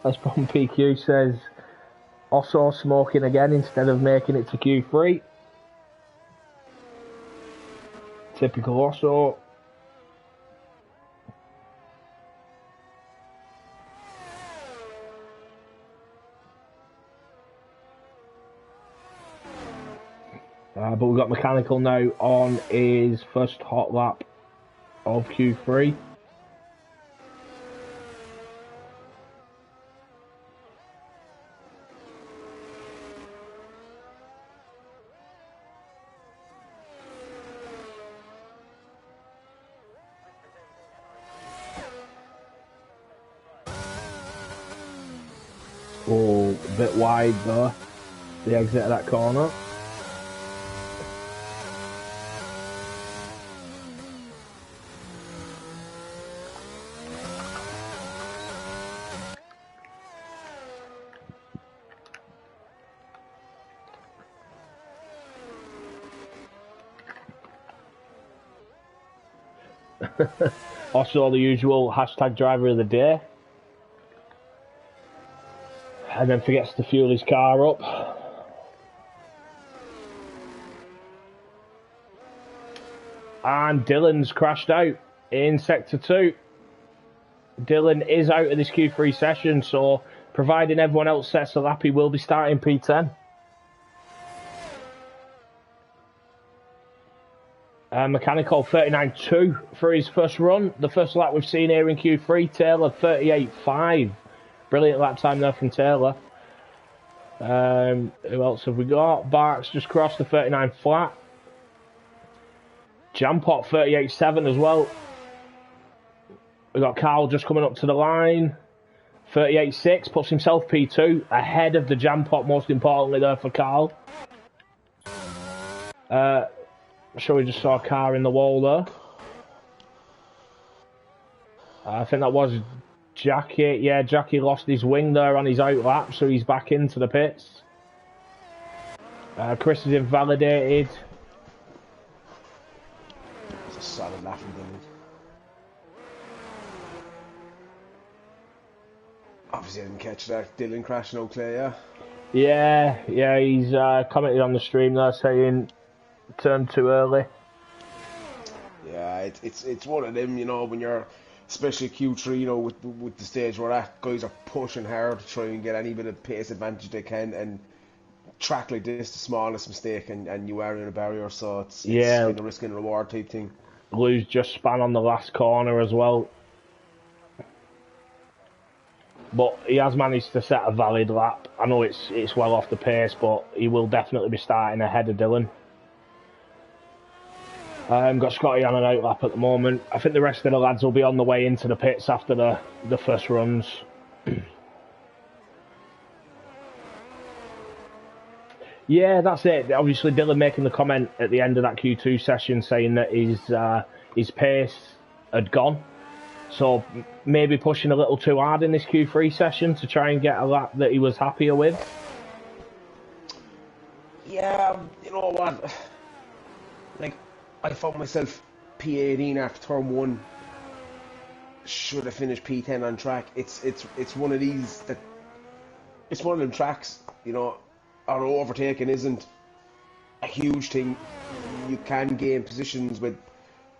Let's bomb PQ says, also smoking again instead of making it to Q3. Typical also. But we've got Mechanical now on his first hot lap of Q3. Oh, a bit wide though, the exit of that corner. Also the usual hashtag driver of the day. And then forgets to fuel his car up. And Dylan's crashed out in Sector 2. Dylan is out of this Q3 session, so providing everyone else sets a lap, he will be starting P10. Mechanical 39.2 for his first run. The first lap we've seen here in Q3, Taylor 38.5. Brilliant lap time there from Taylor. Who else have we got? Barks just crossed the 39 flat. Jampot 38.7 as well. We've got Carl just coming up to the line. 38.6 puts himself P2 ahead of the Jampot, most importantly there for Carl. I'm sure we just saw a car in the wall there. I think that was Jackie. Yeah, Jackie lost his wing there on his out lap, so he's back into the pits. Chris is invalidated. It's a solid lap from Dylan. Obviously I didn't catch that Dylan crashing Eau Clay, yeah? Yeah, he's commented on the stream there saying turned too early. Yeah, it's one of them, you know, when you're, especially Q3, you know, with the stage where that guys are pushing hard to try and get any bit of pace advantage they can, and track like this, the smallest mistake and you are in a barrier, so it's kind of risk and reward type thing. Lou's just span on the last corner as well. But he has managed to set a valid lap. I know it's well off the pace, but he will definitely be starting ahead of Dylan. Got Scotty on an out lap at the moment. I think the rest of the lads will be on the way into the pits after the first runs. Yeah, that's it. Obviously, Dylan making the comment at the end of that Q2 session saying that his pace had gone. So maybe pushing a little too hard in this Q3 session to try and get a lap that he was happier with. Yeah, you know what? Like, I found myself P18 after turn 1. Should have finished P10 on track. It's one of these that it's one of them tracks, you know. Our overtaking isn't a huge thing. You can gain positions with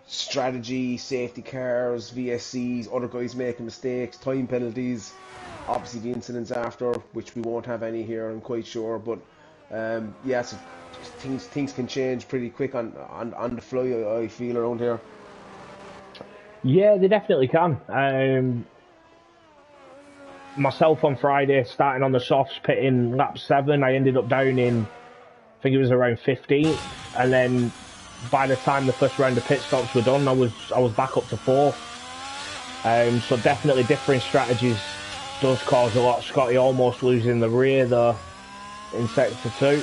strategy, safety cars, VSCs, other guys making mistakes, time penalties, obviously the incidents after, which we won't have any here, I'm quite sure. But yeah, so things can change pretty quick on the fly, I feel, around here. Yeah, they definitely can. Myself on Friday, starting on the softs, pitting lap 7, I ended up down in, I think it was around 15th, and then by the time the first round of pit stops were done, I was back up to 4th. So definitely differing strategies does cause a lot. Scotty almost losing the rear there in sector 2.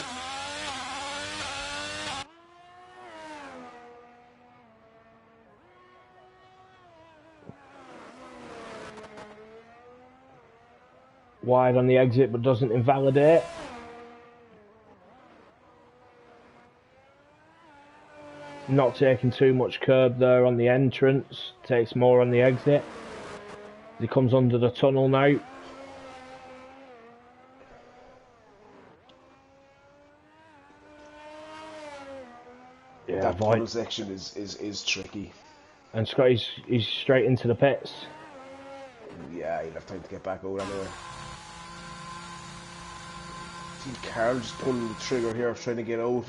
Wide on the exit, but doesn't invalidate. Not taking too much curb there on the entrance. Takes more on the exit. He comes under the tunnel now. Yeah, that tunnel section is tricky. And Scotty's he's straight into the pits. Yeah, he'll have time to get back out anyway. See, Carl just pulling the trigger here, trying to get out.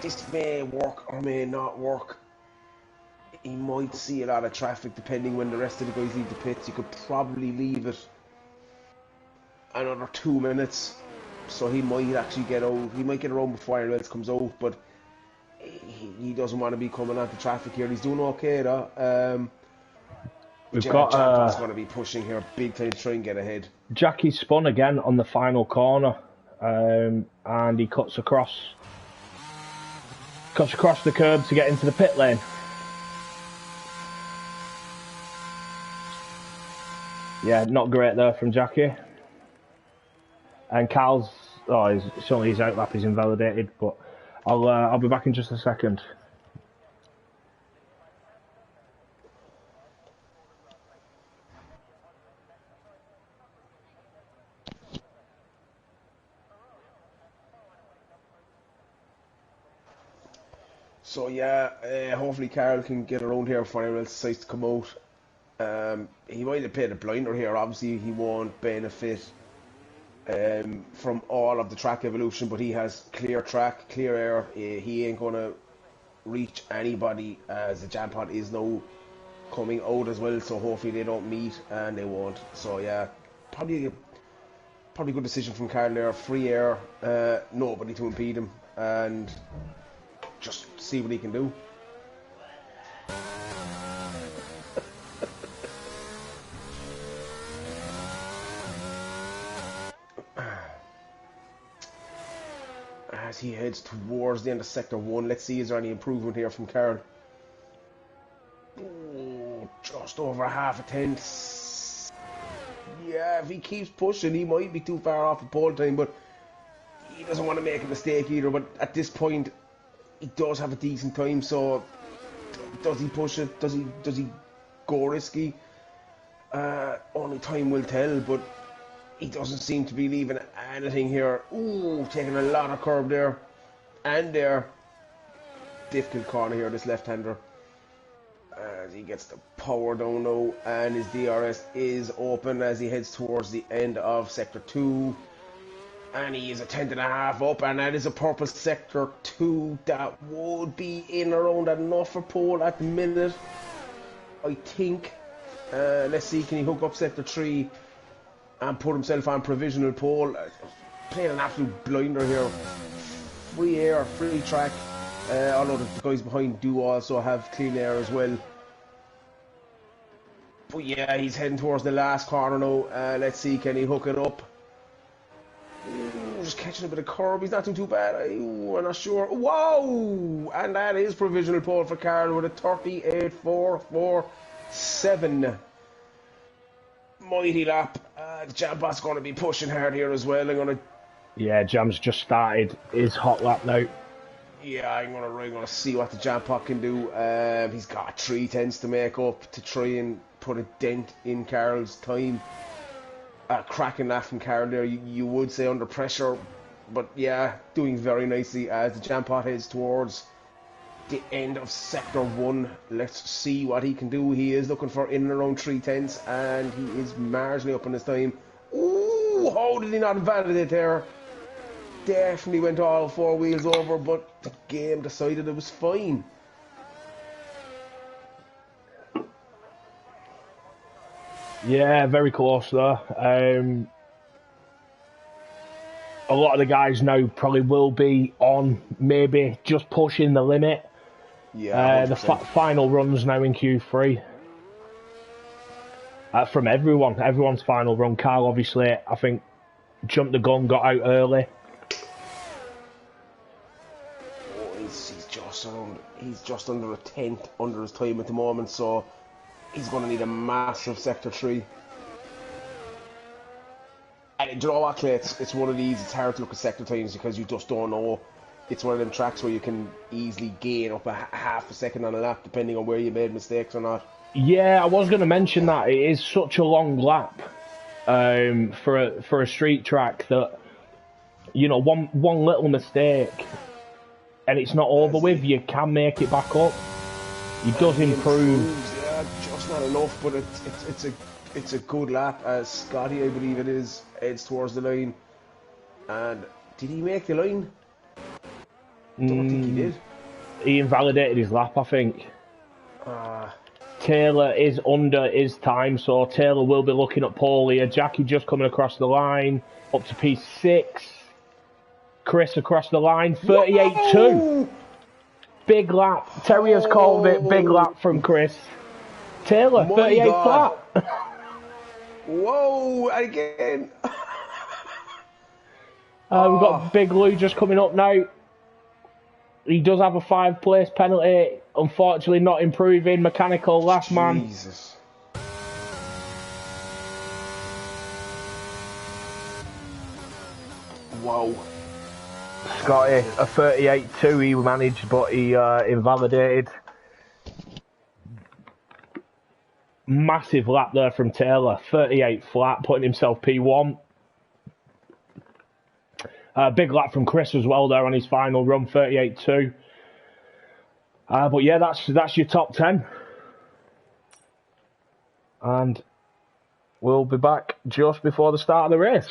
This may work or may not work. He might see a lot of traffic depending when the rest of the guys leave the pits. You could probably leave it another 2 minutes, so he might actually get out. He might get around before anyone else comes out, but he doesn't want to be coming onto traffic here. He's doing okay though. We've got Jack's going to be pushing here big time to try and get ahead. Jackie spun again on the final corner, and he cuts across the curb to get into the pit lane. Yeah, not great there from Jackie. And Carl's, it's only his outlap is invalidated, but I'll be back in just a second. So yeah, hopefully Carl can get around here before anyone else decides to come out. He might have paid a blinder here. Obviously, he won't benefit from all of the track evolution, but he has clear track, clear air. He ain't going to reach anybody as the jam pod is now coming out as well, so hopefully they don't meet, and they won't. So yeah, probably good decision from Carl there. Free air, nobody to impede him, and just see what he can do. As he heads towards the end of Sector 1, let's see, is there any improvement here from Carl? Oh, just over half a tenth. Yeah, if he keeps pushing, he might be too far off the pole time, but he doesn't want to make a mistake either. But at this point, he does have a decent time, so does he push it? Does he go risky? Only time will tell, but he doesn't seem to be leaving anything here. Ooh, taking a lot of curb there. And there. Difficult corner here, this left-hander. As he gets the power down now, and his DRS is open as he heads towards the end of Sector 2. And he is a 10.5 up, and that is a purple Sector 2 that would be in around enough for pole at the minute, I think. Let's see, can he hook up Sector 3 and put himself on provisional pole? Playing an absolute blinder here. Free air, free track. Although the guys behind do also have clean air as well. But yeah, he's heading towards the last corner now. Let's see, can he hook it up? Ooh, just catching a bit of curb. He's not doing too bad. Ooh, I'm not sure. Whoa! And that is provisional pole for Carl with a 38.447. Mighty lap. The Jam Bot's going to be pushing hard here as well. Yeah, Jam's just started his hot lap now. Yeah, I'm gonna see what the Jam Pot can do. He's got 3 tenths to make up to try and put a dent in Carl's time. Cracking that from Carl there, you would say under pressure, but yeah, doing very nicely as the Jam Pot heads towards the end of Sector 1. Let's see what he can do. He is looking for in and around 3 tenths, and he is marginally up on his time. Ooh, how did he not invalidate there? Definitely went all 4 wheels over, but the game decided it was fine. Yeah, very close there. a lot of the guys now probably will be on maybe just pushing the limit. Yeah, the final runs now in Q3. From everyone's final run. Carl, obviously, I think, jumped the gun, got out early. Oh, he's just under a tenth under his time at the moment, so he's going to need a massive sector 3. And do you know what, Clay? It's one of these, it's hard to look at sector times because you just don't know. It's one of them tracks where you can easily gain up a half a second on a lap depending on where you made mistakes or not. Yeah, I was going to mention that. It is such a long lap for a street track that, you know, one little mistake and it's not over with. You can make it back up. He does improve. Yeah, just not enough, but it's a good lap. Scotty, I believe it is, heads towards the line. And did he make the line? Don't think he did. He invalidated his lap, I think. Taylor is under his time, so Taylor will be looking at pole here. Jackie just coming across the line, up to P6. Chris across the line, 38.2. Big lap. Terry has called it. Big lap from Chris. Taylor, 38 flat. Whoa, again. We've got Big Lou just coming up now. He does have a 5-place penalty. Unfortunately, not improving. Mechanical last man. Jesus. Wow. Scotty, a 38.2 he managed, but he invalidated. Massive lap there from Taylor. 38 flat, putting himself P1. Big lap from Chris as well there on his final run, 38.2. But yeah, that's your top 10. And we'll be back just before the start of the race.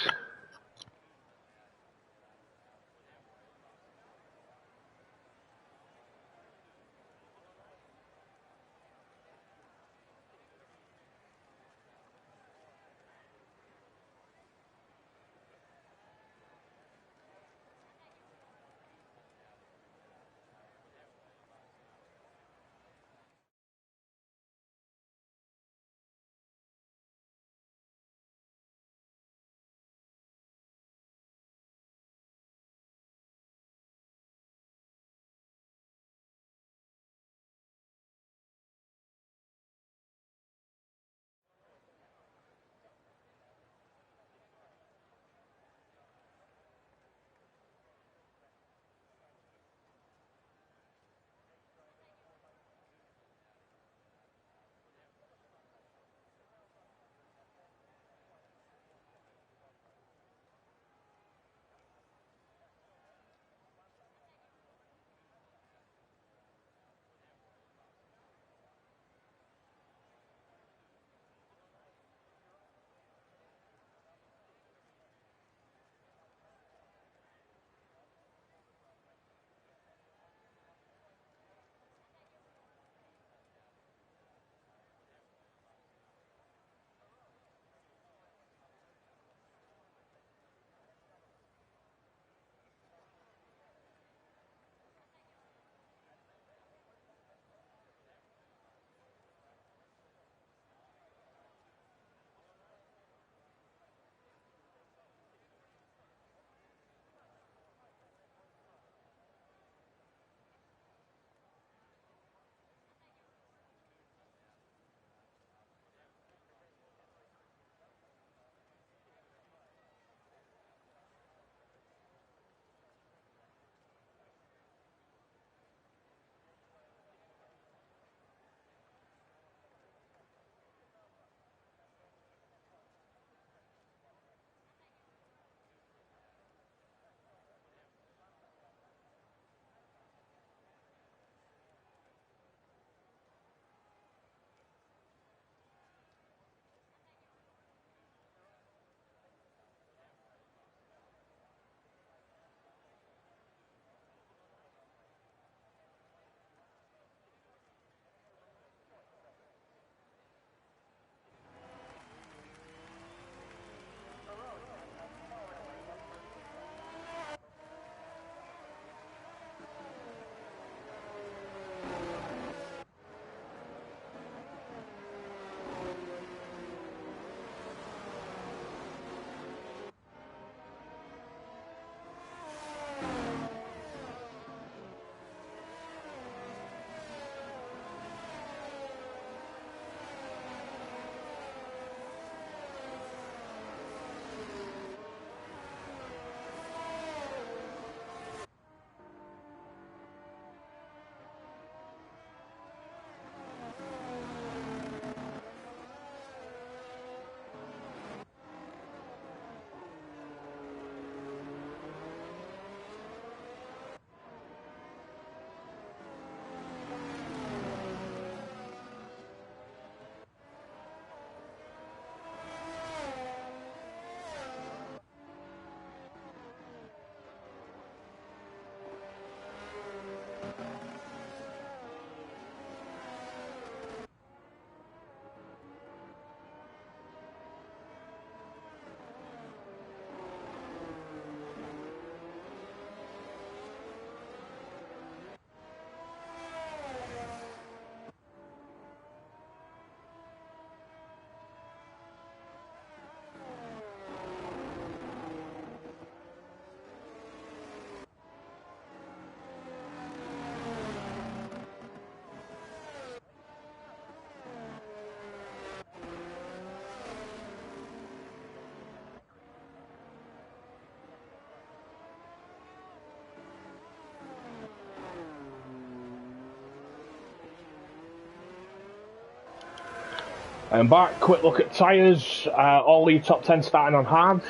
And back, quick look at tyres. All lead top 10 starting on hard.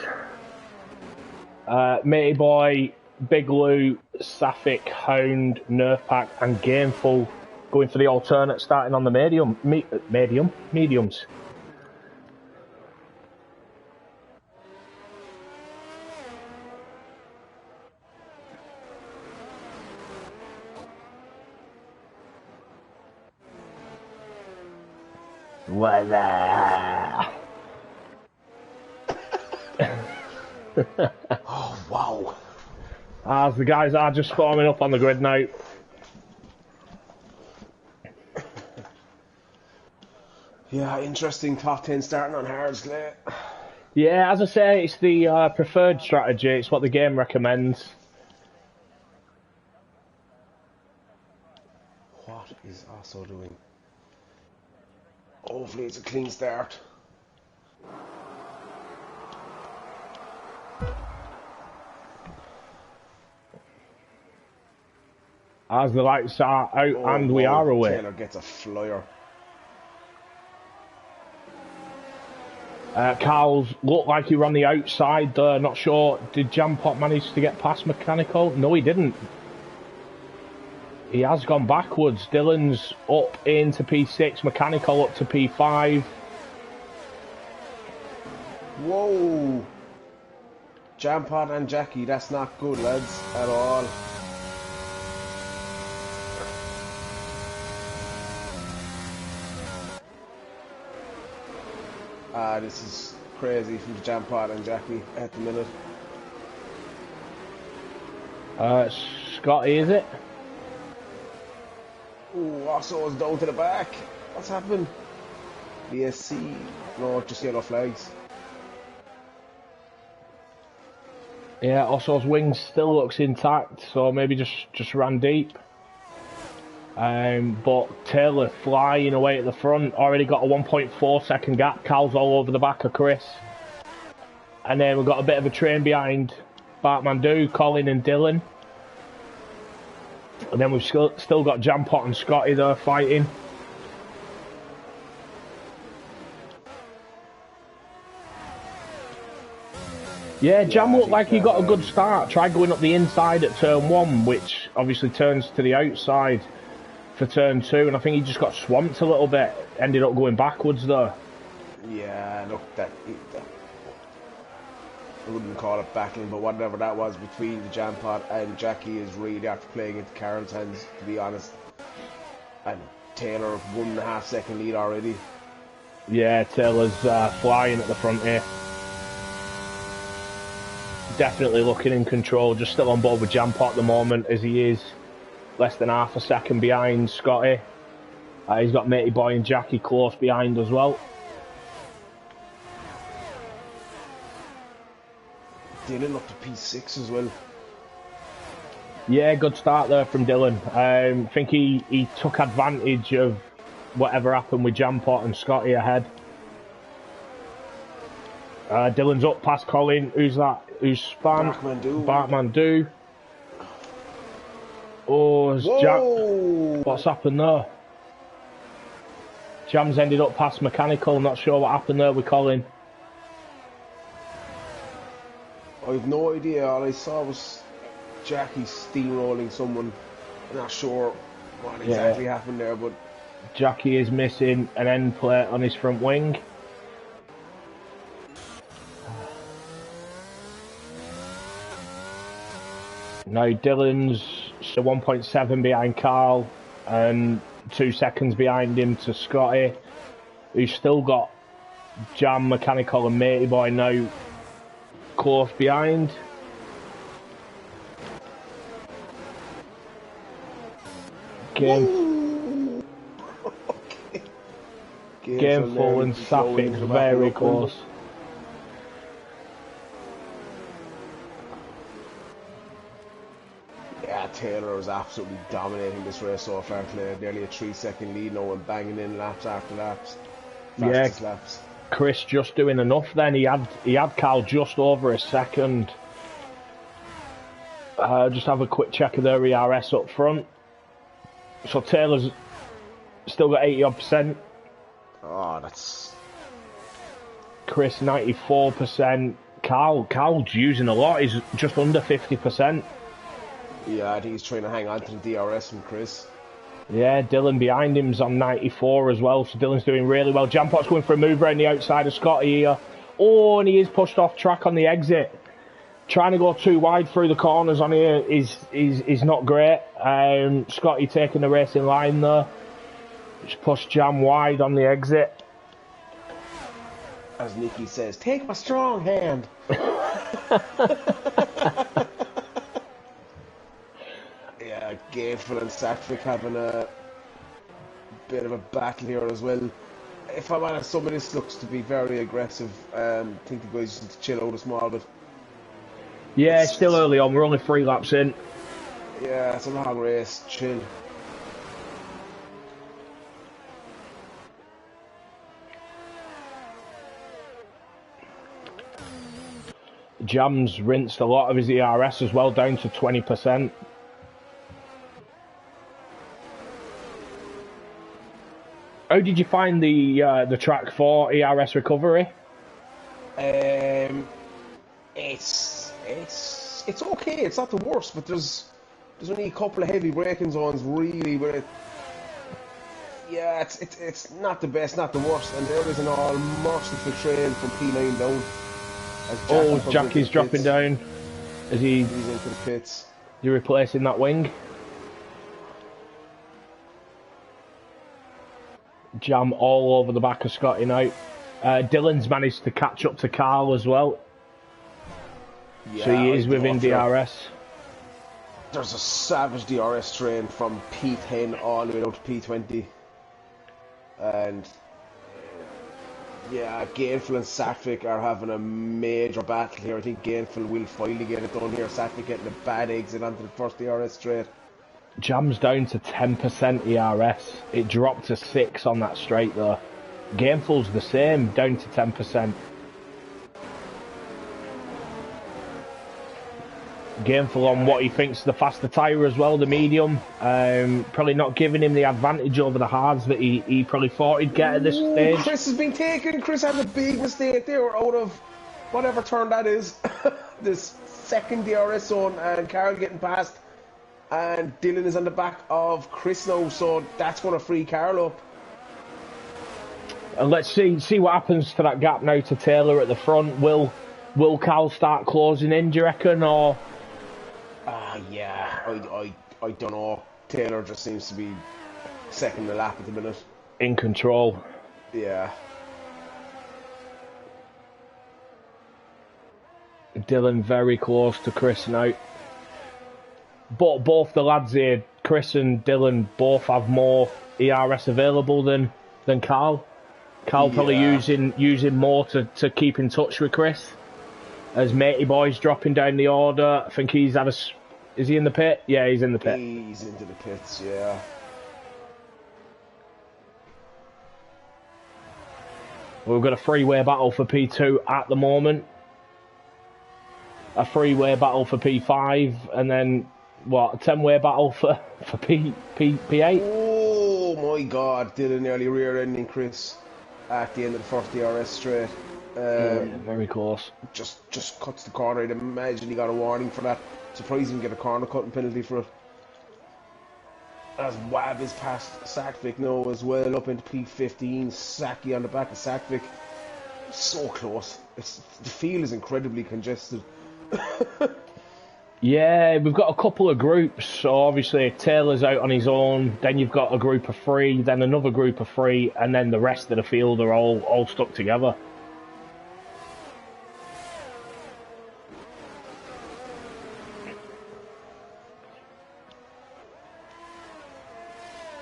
Matey Boy, Big Lou, Sapphic, Hound, Nerf Pack, and Gameful going for the alternate, starting on the mediums. Weather. Oh, wow. As the guys are just forming up on the grid now. Yeah, interesting top 10 starting on hard, Clay. Yeah, as I say, it's the preferred strategy. It's what the game recommends. What is also doing? Hopefully it's a clean start. As the lights are out and we are away. Taylor gets a flyer. Carl's looked like he ran the outside there. Not sure. Did Jampot manage to get past Mechanical? No, he didn't. He has gone backwards. Dylan's up into P6, Mechanical up to P5. Whoa! Jampot and Jackie, that's not good, lads, at all. This is crazy from Jampot and Jackie at the minute. Scotty, is it? Ooh, also is down to the back. What's happened? BSC. No, just yellow flags. Yeah, Osso's wing still looks intact, so maybe just ran deep. But Taylor flying away at the front, already got a 1.4 second gap. Cal's all over the back of Chris. And then we've got a bit of a train behind Bartmandu, Colin and Dylan. And then we've still got Jampot and Scotty there fighting. Yeah, Jam looked like he got a good start. Tried going up the inside at turn 1, which obviously turns to the outside for turn 2. And I think he just got swamped a little bit. Ended up going backwards there. Yeah, look, that I wouldn't call it battling, but whatever that was between the Jampot and Jackie is really after playing into Carol's hands, to be honest. And Taylor 1.5 second lead already. Yeah, Taylor's flying at the front here. Definitely looking in control, just still on board with Jampot at the moment, as he is less than half a second behind Scotty. He's got Matey Boy and Jackie close behind as well. Dylan up to P6 as well. Yeah, good start there from Dylan. I think he took advantage of whatever happened with Jampot and Scotty ahead. Dylan's up past Colin. Who's that? Who's Span? Bartmandu. Oh, Jack. What's happened there? Jam's ended up past Mechanical. Not sure what happened there with Colin. I have no idea. All I saw was Jackie steamrolling someone. I'm not sure what exactly happened there, but Jackie is missing an end plate on his front wing. Now Dylan's 1.7 behind Carl and 2 seconds behind him to Scotty, who's still got Jam, Mechanical and Matey Boy now close behind. Gameful and Sapphic very close. Yeah, Taylor is absolutely dominating this race so far, Clay. Nearly a 3 second lead now and banging in laps after laps. Fastest laps. Chris just doing enough then. He had Carl just over a second. Just have a quick check of their ERS up front. So Taylor's still got 80%. Oh, that's... Chris 94%. Carl's using a lot. He's just under 50%. Yeah, I think he's trying to hang on to the DRS from Chris. Yeah, Dylan behind him's on 94 as well, so Dylan's doing really well. Jampot's going for a move around the outside of Scotty here. Oh, and he is pushed off track on the exit. Trying to go too wide through the corners on here is not great. Scotty taking the racing line there. Just pushed Jam wide on the exit. As Nicky says, take my strong hand. Yeah, Gateful and Satvic having a bit of a battle here as well. If I'm honest, some of this looks to be very aggressive. I think the guys just need to chill out a small bit. Yeah, it's still early on. We're only 3 laps in. Yeah, it's a long race. Chill. Jam's rinsed a lot of his ERS as well, down to 20%. How did you find the track for ERS recovery? It's okay. It's not the worst, but there's only a couple of heavy braking zones really where it, yeah, it's not the best, not the worst, and there is an all merciful trail from P9 down. Jackie's dropping down as he's into the pits. You're replacing that wing. Jam all over the back of Scotty now. Dylan's managed to catch up to Carl as well. Yeah, so he is within DRS. There's a savage DRS train from P10 all the way out to P20. And yeah, Gainful and Satvic are having a major battle here. I think Gainful will finally get it done here. Satvic getting a bad exit onto the first DRS straight. Jam's down to 10% ERS. It dropped to 6 on that straight though. Gainful's the same, down to 10%. Gainful on what he thinks is the faster tyre as well, the medium. Probably not giving him the advantage over the hards that he probably thought he'd get at this stage. Chris has been taken. Chris had a big mistake there out of whatever turn that is. This second DRS zone, and Carl getting past. And Dylan is on the back of Chris now, so that's going to free Carl up. And let's see what happens to that gap now to Taylor at the front. Will Carl start closing in, do you reckon, or? Yeah, I don't know. Taylor just seems to be second the lap at the minute. In control. Yeah. Dylan very close to Chris now. But both the lads here, Chris and Dylan, both have more ERS available than Carl. Carl probably using more to keep in touch with Chris. As Matey Boy's dropping down the order, I think he's had a... Is he in the pit? Yeah, he's in the pit. He's into the pits, yeah. We've got a three-way battle for P2 at the moment. A three-way battle for P5, and then... What, a 10-way battle for P8? Oh my god, Dylan nearly rear-ending Chris at the end of the first DRS straight. Yeah, very close. Just cuts the corner. I'd imagine he got a warning for that. Surprised he didn't get a corner cutting penalty for it. As Wab is past Satvic now as well, up into P15. Saki on the back of Satvic. So close. The field is incredibly congested. Yeah, we've got a couple of groups. So obviously Taylor's out on his own. Then you've got a group of 3, then another group of 3, and then the rest of the field are all stuck together.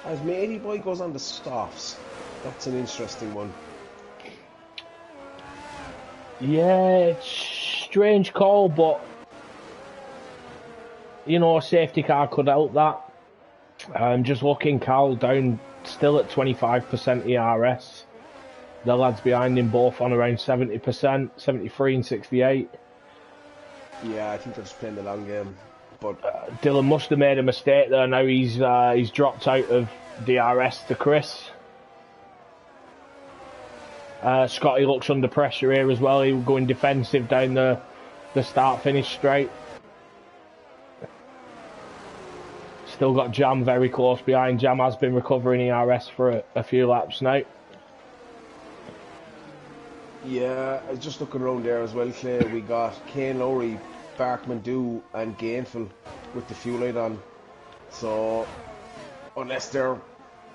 As Matey Boy goes on the softs, that's an interesting one. Yeah, it's strange call, but you know, a safety car could help that. Just looking, Carl down still at 25% ERS. The lads behind him both on around 70%, 73 and 68. Yeah, I think they're just playing the long game. But Dylan must have made a mistake there. Now he's dropped out of DRS to Chris. Scotty looks under pressure here as well. He was going defensive down the start-finish straight. Still got Jam very close behind. Jam has been recovering ERS for a few laps now. Yeah, I was just looking around there as well, Clay. We got Kane Lowry, Barkman Dew and Gainful with the fuel light on. So, unless they're...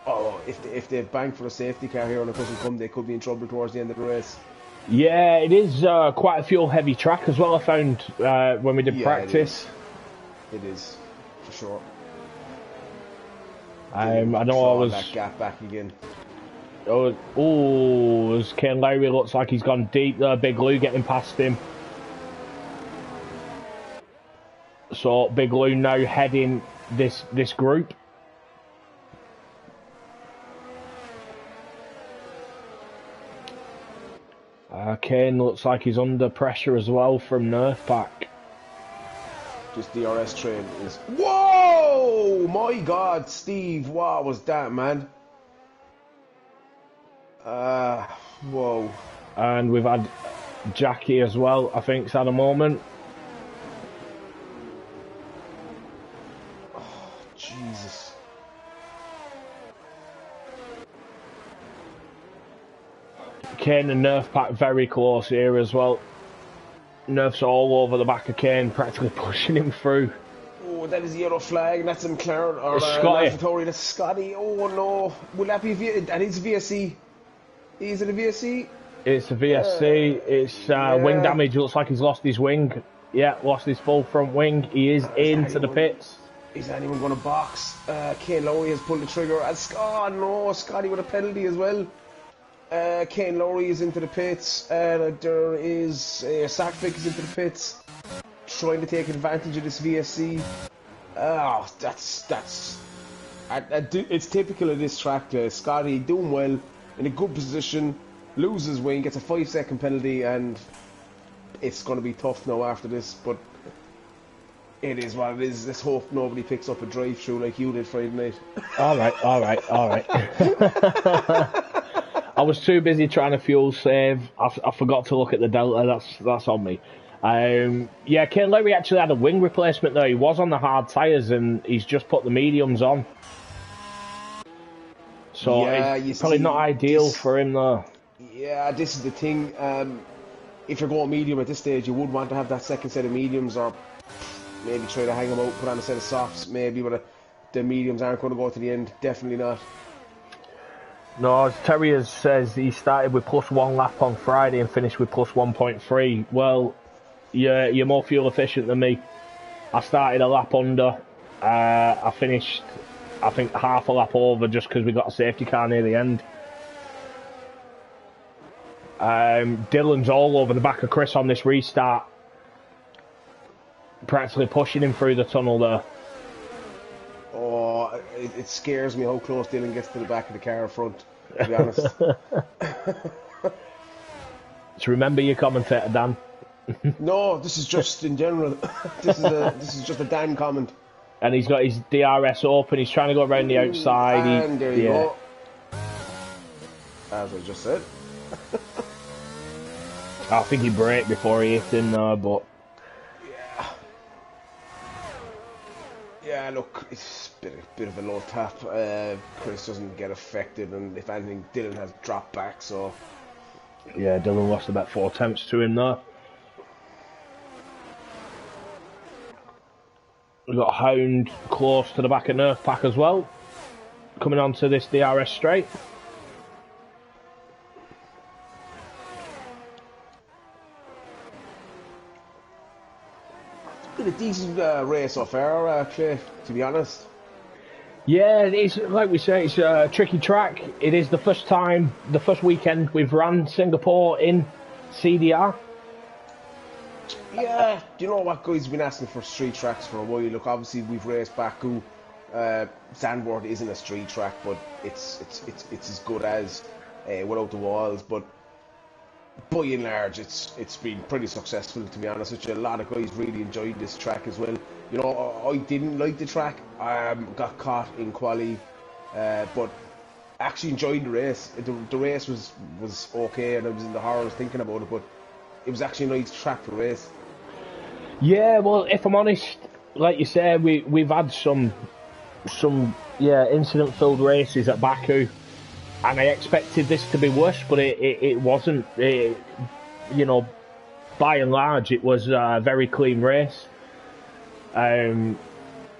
Oh, if they bank for a safety car here and it doesn't come, they could be in trouble towards the end of the race. Yeah, it is quite a fuel-heavy track as well, I found, when we did practice. It is, for sure. I know I was... that gap back again. As Kane Lowry looks like he's gone deep there. Big Lou getting past him. So Big Lou now heading this group. Kane looks like he's under pressure as well from Nerf Pack. This DRS train is... Whoa! My God, Steve, what was that, man? Whoa. And we've had Jackie as well, I think, at the moment. Oh, Jesus. Kane and Nerf Pack very close here as well. Nerf's all over the back of Kane, practically pushing him through. Oh, that is a yellow flag. That's McLaren or Scotty. That's Scotty. Oh no, will that be that is VSC? Is it a VSC? It's a VSC. It's wing damage. Looks like he's lost his wing. Yeah, lost his full front wing. He is into the pits. Is anyone going to box? Kane Lowry has pulled the trigger. Oh no, Scotty with a penalty as well. Kane Lowry is into the pits. There is Sackvick is into the pits, trying to take advantage of this VSC. Oh, it's typical of this track. Scotty doing well, in a good position, loses wing, gets a 5-second penalty, and it's going to be tough now after this. But it is what it is. Let's hope nobody picks up a drive-through like you did Friday night. All right. I was too busy trying to fuel save. I forgot to look at the delta. That's on me. Yeah, Kane Lowry actually had a wing replacement though. He was on the hard tyres and he's just put the mediums on. So yeah, it's probably not ideal for him though. Yeah, this is the thing. If you're going medium at this stage, you would want to have that second set of mediums, or maybe try to hang them out, put on a set of softs, maybe, but the mediums aren't going to go to the end. Definitely not. No, as Terry says, he started with +1 lap on Friday and finished with +1.3. Well, you're more fuel efficient than me. I started a lap under. I finished, I think, half a lap over just because we got a safety car near the end. Dylan's all over the back of Chris on this restart. Practically pushing him through the tunnel there. Oh, it scares me how close Dylan gets to the back of the car in front, to be honest. So remember your commentator, Dan. No, this is just in general. This is just a Dan comment. And he's got his DRS open. He's trying to go around the outside. And there you go. As I just said. I think he braked before he hit him there, but... Yeah, look, it's a bit of a low tap. Chris doesn't get affected, and if anything, Dylan has dropped back, so... Yeah, Dylan lost about 4 attempts to him there. We've got Hound close to the back of Nerf Pack as well, coming onto this DRS straight. Been a decent race so far, Clay, to be honest. Yeah, it's like we say, it's a tricky track. It is the first time, the first weekend we've run Singapore in CDR. Yeah, do you know what, guys? We've been asking for street tracks for a while. Look, obviously we've raced Baku. Zandvoort isn't a street track, but it's as good as without the walls. But by and large, it's been pretty successful, to be honest with you. A lot of guys really enjoyed this track as well. You know, I didn't like the track. Got caught in quali, but actually enjoyed the race. The race was okay, and I was in the horrors thinking about it, but it was actually a nice track to race. Yeah, well, if I'm honest, like you say, we've had some incident-filled races at Baku, and I expected this to be worse, but it wasn't. By and large, it was a very clean race in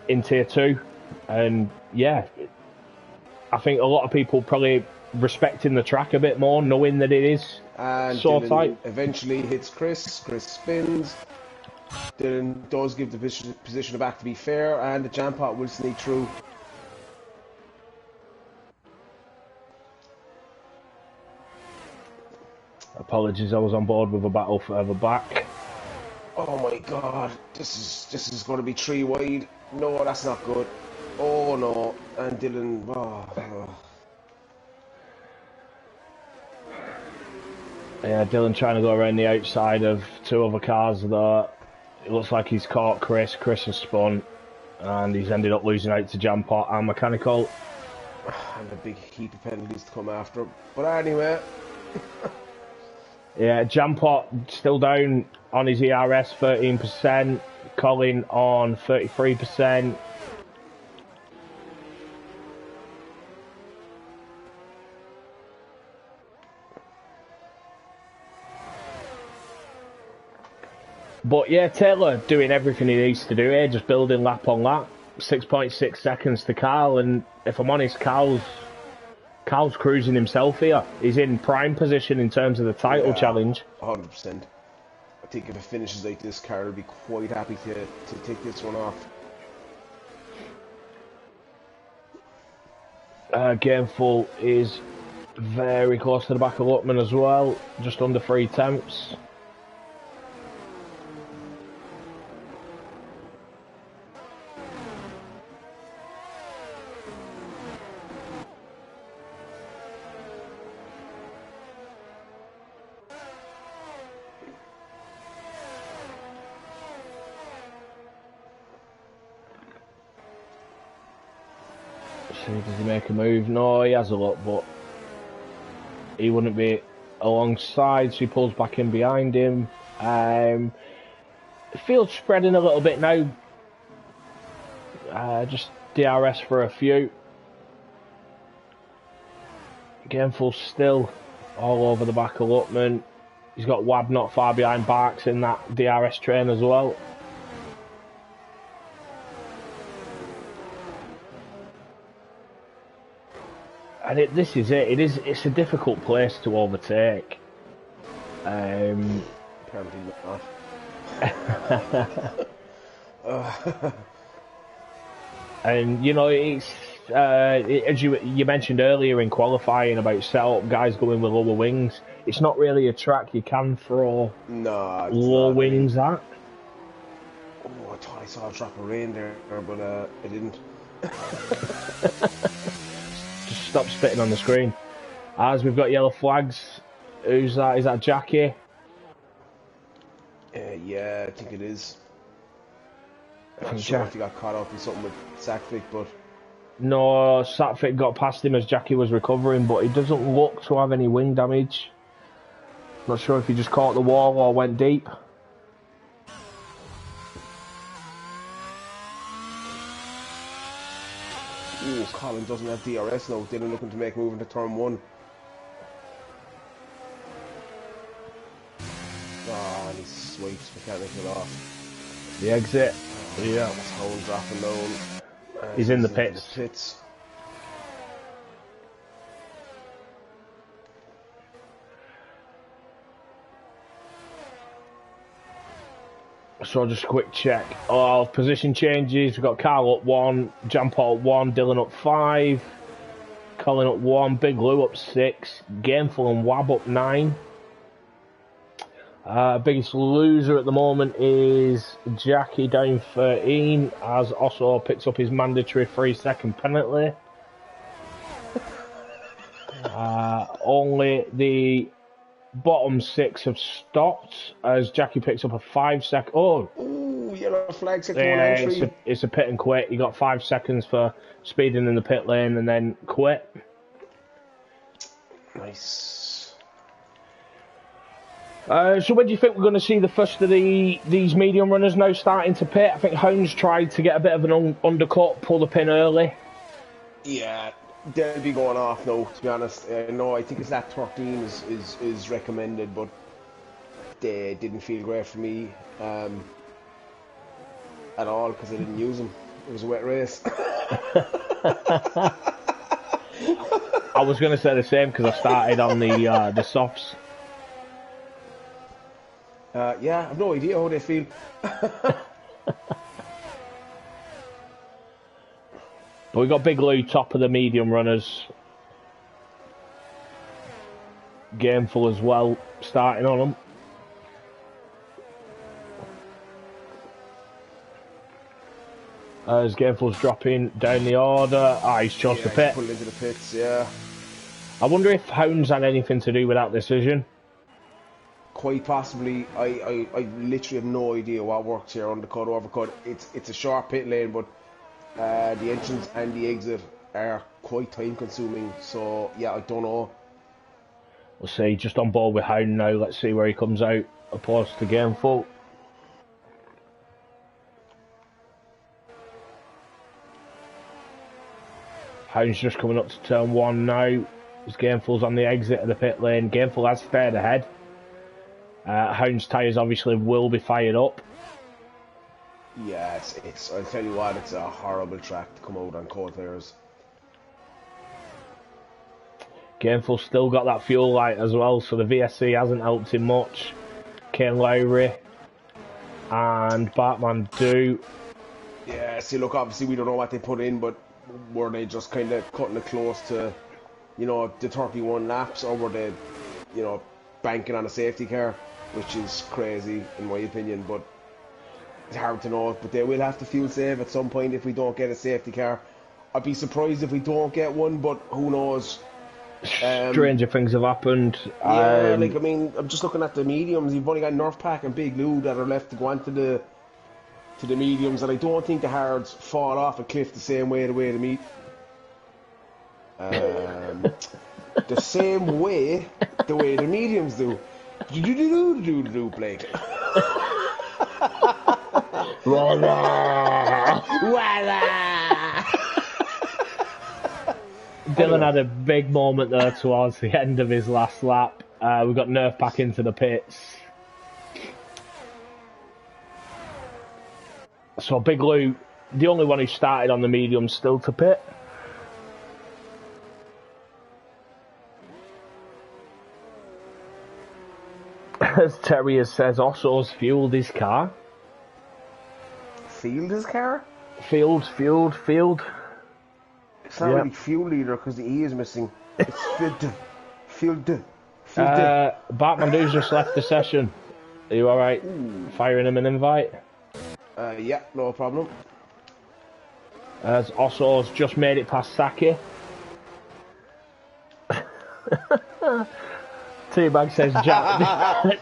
Tier 2, and yeah, I think a lot of people probably respecting the track a bit more, knowing that it is And so Dylan tight. eventually hits Chris. Chris spins. Dylan does give the position back to be fair, and the jam pot will sneak through. Apologies, I was on board with a battle further back. Oh my god, this is going to be 3 wide. No, that's not good. Oh no, and Dylan. Yeah, Dylan trying to go around the outside of 2 other cars there. It looks like he's caught Chris. Chris has spun, and he's ended up losing out to Jampot and Mechanical. And a big heap of penalties to come after him. But anyway. Yeah, Jampot still down on his ERS 13%. Colin on 33%. But yeah, Taylor doing everything he needs to do here, just building lap on lap. 6.6 seconds to Carl, and if I'm honest, Carl's cruising himself here. He's in prime position in terms of the title challenge. 100%. I think if it finishes like this, Carl will be quite happy to take this one off. Gameful is very close to the back of Luckman as well, just under 3 tenths. Does he make a move? No, he has a look, but he wouldn't be alongside, so he pulls back in behind him. The field's spreading a little bit now. Just DRS for a few. Gameful still all over the back of Luckman. He's got Wab not far behind Barks in that DRS train as well. And this is it. It's a difficult place to overtake. Apparently not. And you know, it's as you mentioned earlier in qualifying about setup, guys going with lower wings. It's not really a track you can throw low wings at. Oh, I thought I saw a drop of rain there, but I didn't. Just stop spitting on the screen. As we've got yellow flags. Who's that? Is that Jackie? Yeah, I think it is. I'm not sure if he got caught up in something with Sackvik, but... No, Sackvik got past him as Jackie was recovering, but he doesn't look to have any wing damage. Not sure if he just caught the wall or went deep. Ooh, Colin doesn't have DRS now. Dylan looking to make a move into turn 1. Oh, and he swipes Mechanical off. The exit. Yeah. That's Hole dropping down. He's in the pits. So just a quick check of position changes. We've got Carl up 1, Jampot up 1, Dylan up 5, Colin up 1, Big Lou up 6, Gameful and Wab up 9. Biggest loser at the moment is Jackie down 13, as Osso picks up his mandatory 3-second penalty. Only the bottom 6 have stopped as Jackie picks up a 5-second. Oh, ooh, yellow flag, second one entry. It's a pit and quit. You got 5 seconds for speeding in the pit lane and then quit. Nice. So when do you think we're going to see the first of these medium runners now starting to pit? I think Hounds tried to get a bit of an undercut, pull the pin early. Yeah, they'll be going off now, to be honest. No, I think it's lap 13 is recommended, but they didn't feel great for me at all because I didn't use them. It was a wet race. I was going to say the same because I started on the softs. Yeah, I have no idea how they feel. But we got Big Lou top of the medium runners. Gameful as well, starting on them. As Gameful's dropping down the order. He's chose the pit. He's pulled into the pits, yeah. I wonder if Hounds had anything to do with that decision. Quite possibly. I literally have no idea what works here on the cut overcut. It's a short pit lane, but the entrance and the exit are quite time consuming. So yeah, I don't know. We'll see. Just on board with Hound now. Let's see where he comes out. Opposed to Gameful. Hound's just coming up to turn 1 now. As Gameful's on the exit of the pit lane. Gameful has stayed ahead. Hound's tyres obviously will be fired up. Yeah, it's. I'll tell you what, it's a horrible track to come out on cold tyres. Gameful still got that fuel light as well, so the VSC hasn't helped him much. Kane Lowry and Batman do. Yeah, see, look, obviously we don't know what they put in, but were they just kind of cutting it close to, you know, the 31 laps, or were they, you know, banking on a safety car, which is crazy in my opinion, but it's hard to know. But they will have to fuel save at some point if we don't get a safety car. I'd be surprised if we don't get one, but who knows. Stranger things have happened. Yeah, like, I mean, I'm just looking at the mediums. You've only got North Pack and Big Lou that are left to go on to the mediums, and I don't think the hards fall off a cliff the same way they meet. The same way the mediums do. Do Blake. Dylan had a big moment there towards the end of his last lap. We got Nerf back into the pits. So Big Lou, the only one who started on the medium, still to pit. As Terry says, Osso's fueled his car. Fueled his car? Fueled. It's not really fuel leader because the E is missing. It's fueled. Batman Do's just left the session. Are you alright? Firing him an invite? Yeah, no problem. As Osso's just made it past Saki. Teabag says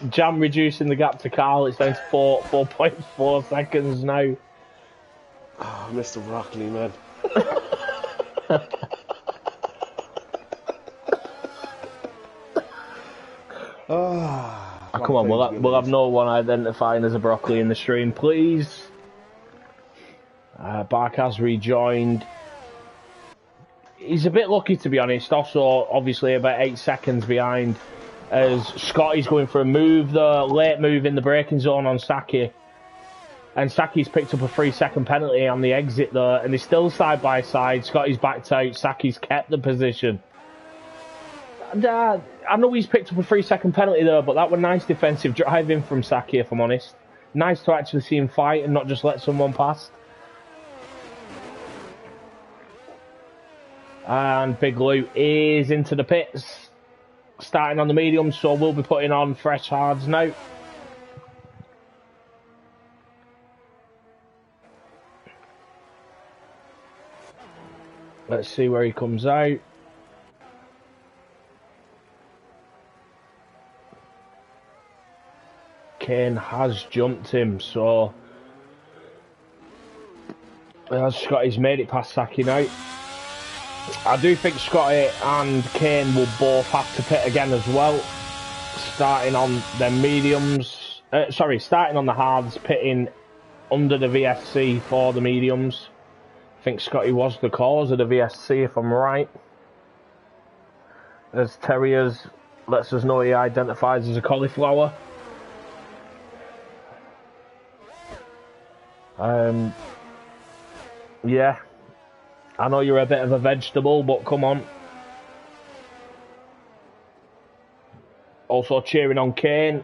Jam reducing the gap to Carl. It's down to 4.4 seconds now. Oh, Mr. Broccoli, man. Come on, we'll have no one identifying as a broccoli in the stream, please. Bark has rejoined. He's a bit lucky, to be honest. Also, obviously, about 8 seconds behind as Scotty's going for a move, the late move in the braking zone on Saki. And Saki's picked up a 3-second penalty on the exit there, and they're still side by side. Scotty's backed out, Saki's kept the position. And, I know he's picked up a 3-second penalty there, but that was nice defensive driving from Saki, if I'm honest. Nice to actually see him fight and not just let someone pass. And Big Lou is into the pits, starting on the medium, so we'll be putting on fresh hards now. Let's see where he comes out. Kane has jumped him, so Scotty's made it past Saki now. I do think Scotty and Kane will both have to pit again as well. Starting on their mediums. Starting on the hards, pitting under the VSC for the mediums. I think Scotty was the cause of the VSC, if I'm right. As Terriers lets us know he identifies as a cauliflower. Yeah. I know you're a bit of a vegetable, but come on. Also cheering on Kane.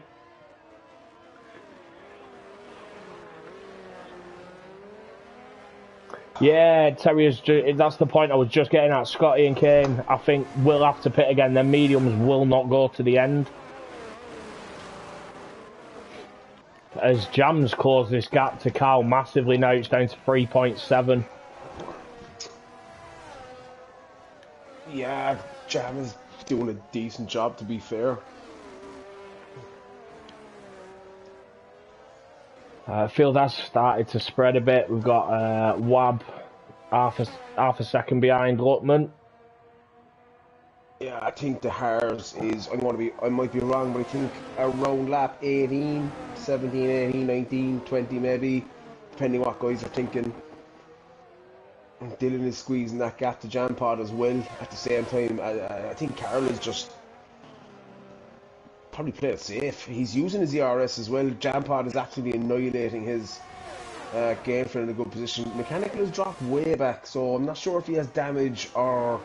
Yeah, Terriers, that's the point I was just getting at. Scotty and Kane, I think, will have to pit again. Their mediums will not go to the end. As Jams close this gap to Carl massively now, it's down to 3.7. Yeah, Jam is doing a decent job, to be fair. Field has started to spread a bit. We've got Wab half a second behind Luckman. Yeah, I think the Hards is, I might be wrong, but I think around lap 18, 17, 18, 19, 20 maybe, depending what guys are thinking. And Dylan is squeezing that gap to Jam Pod as well. At the same time, I think Carroll is just probably play it safe. He's using his ERS as well. Jam Pod is actually annihilating his game for in a good position. Mechanical has dropped way back, so I'm not sure if he has damage or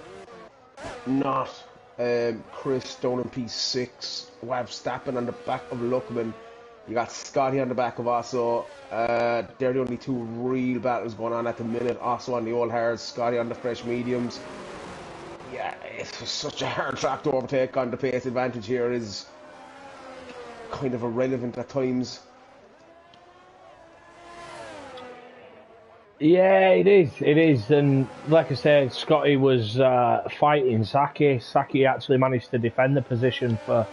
not. Chris down in P6. Wab Stappen on the back of Luckman. You got Scotty on the back of Osso. They're the only two real battles going on at the minute. Osso on the old hards, Scotty on the fresh mediums. Yeah, it's such a hard track to overtake on. The pace advantage here is kind of irrelevant at times. Yeah, it is, and like I said, Scotty was fighting Saki. Saki actually managed to defend the position for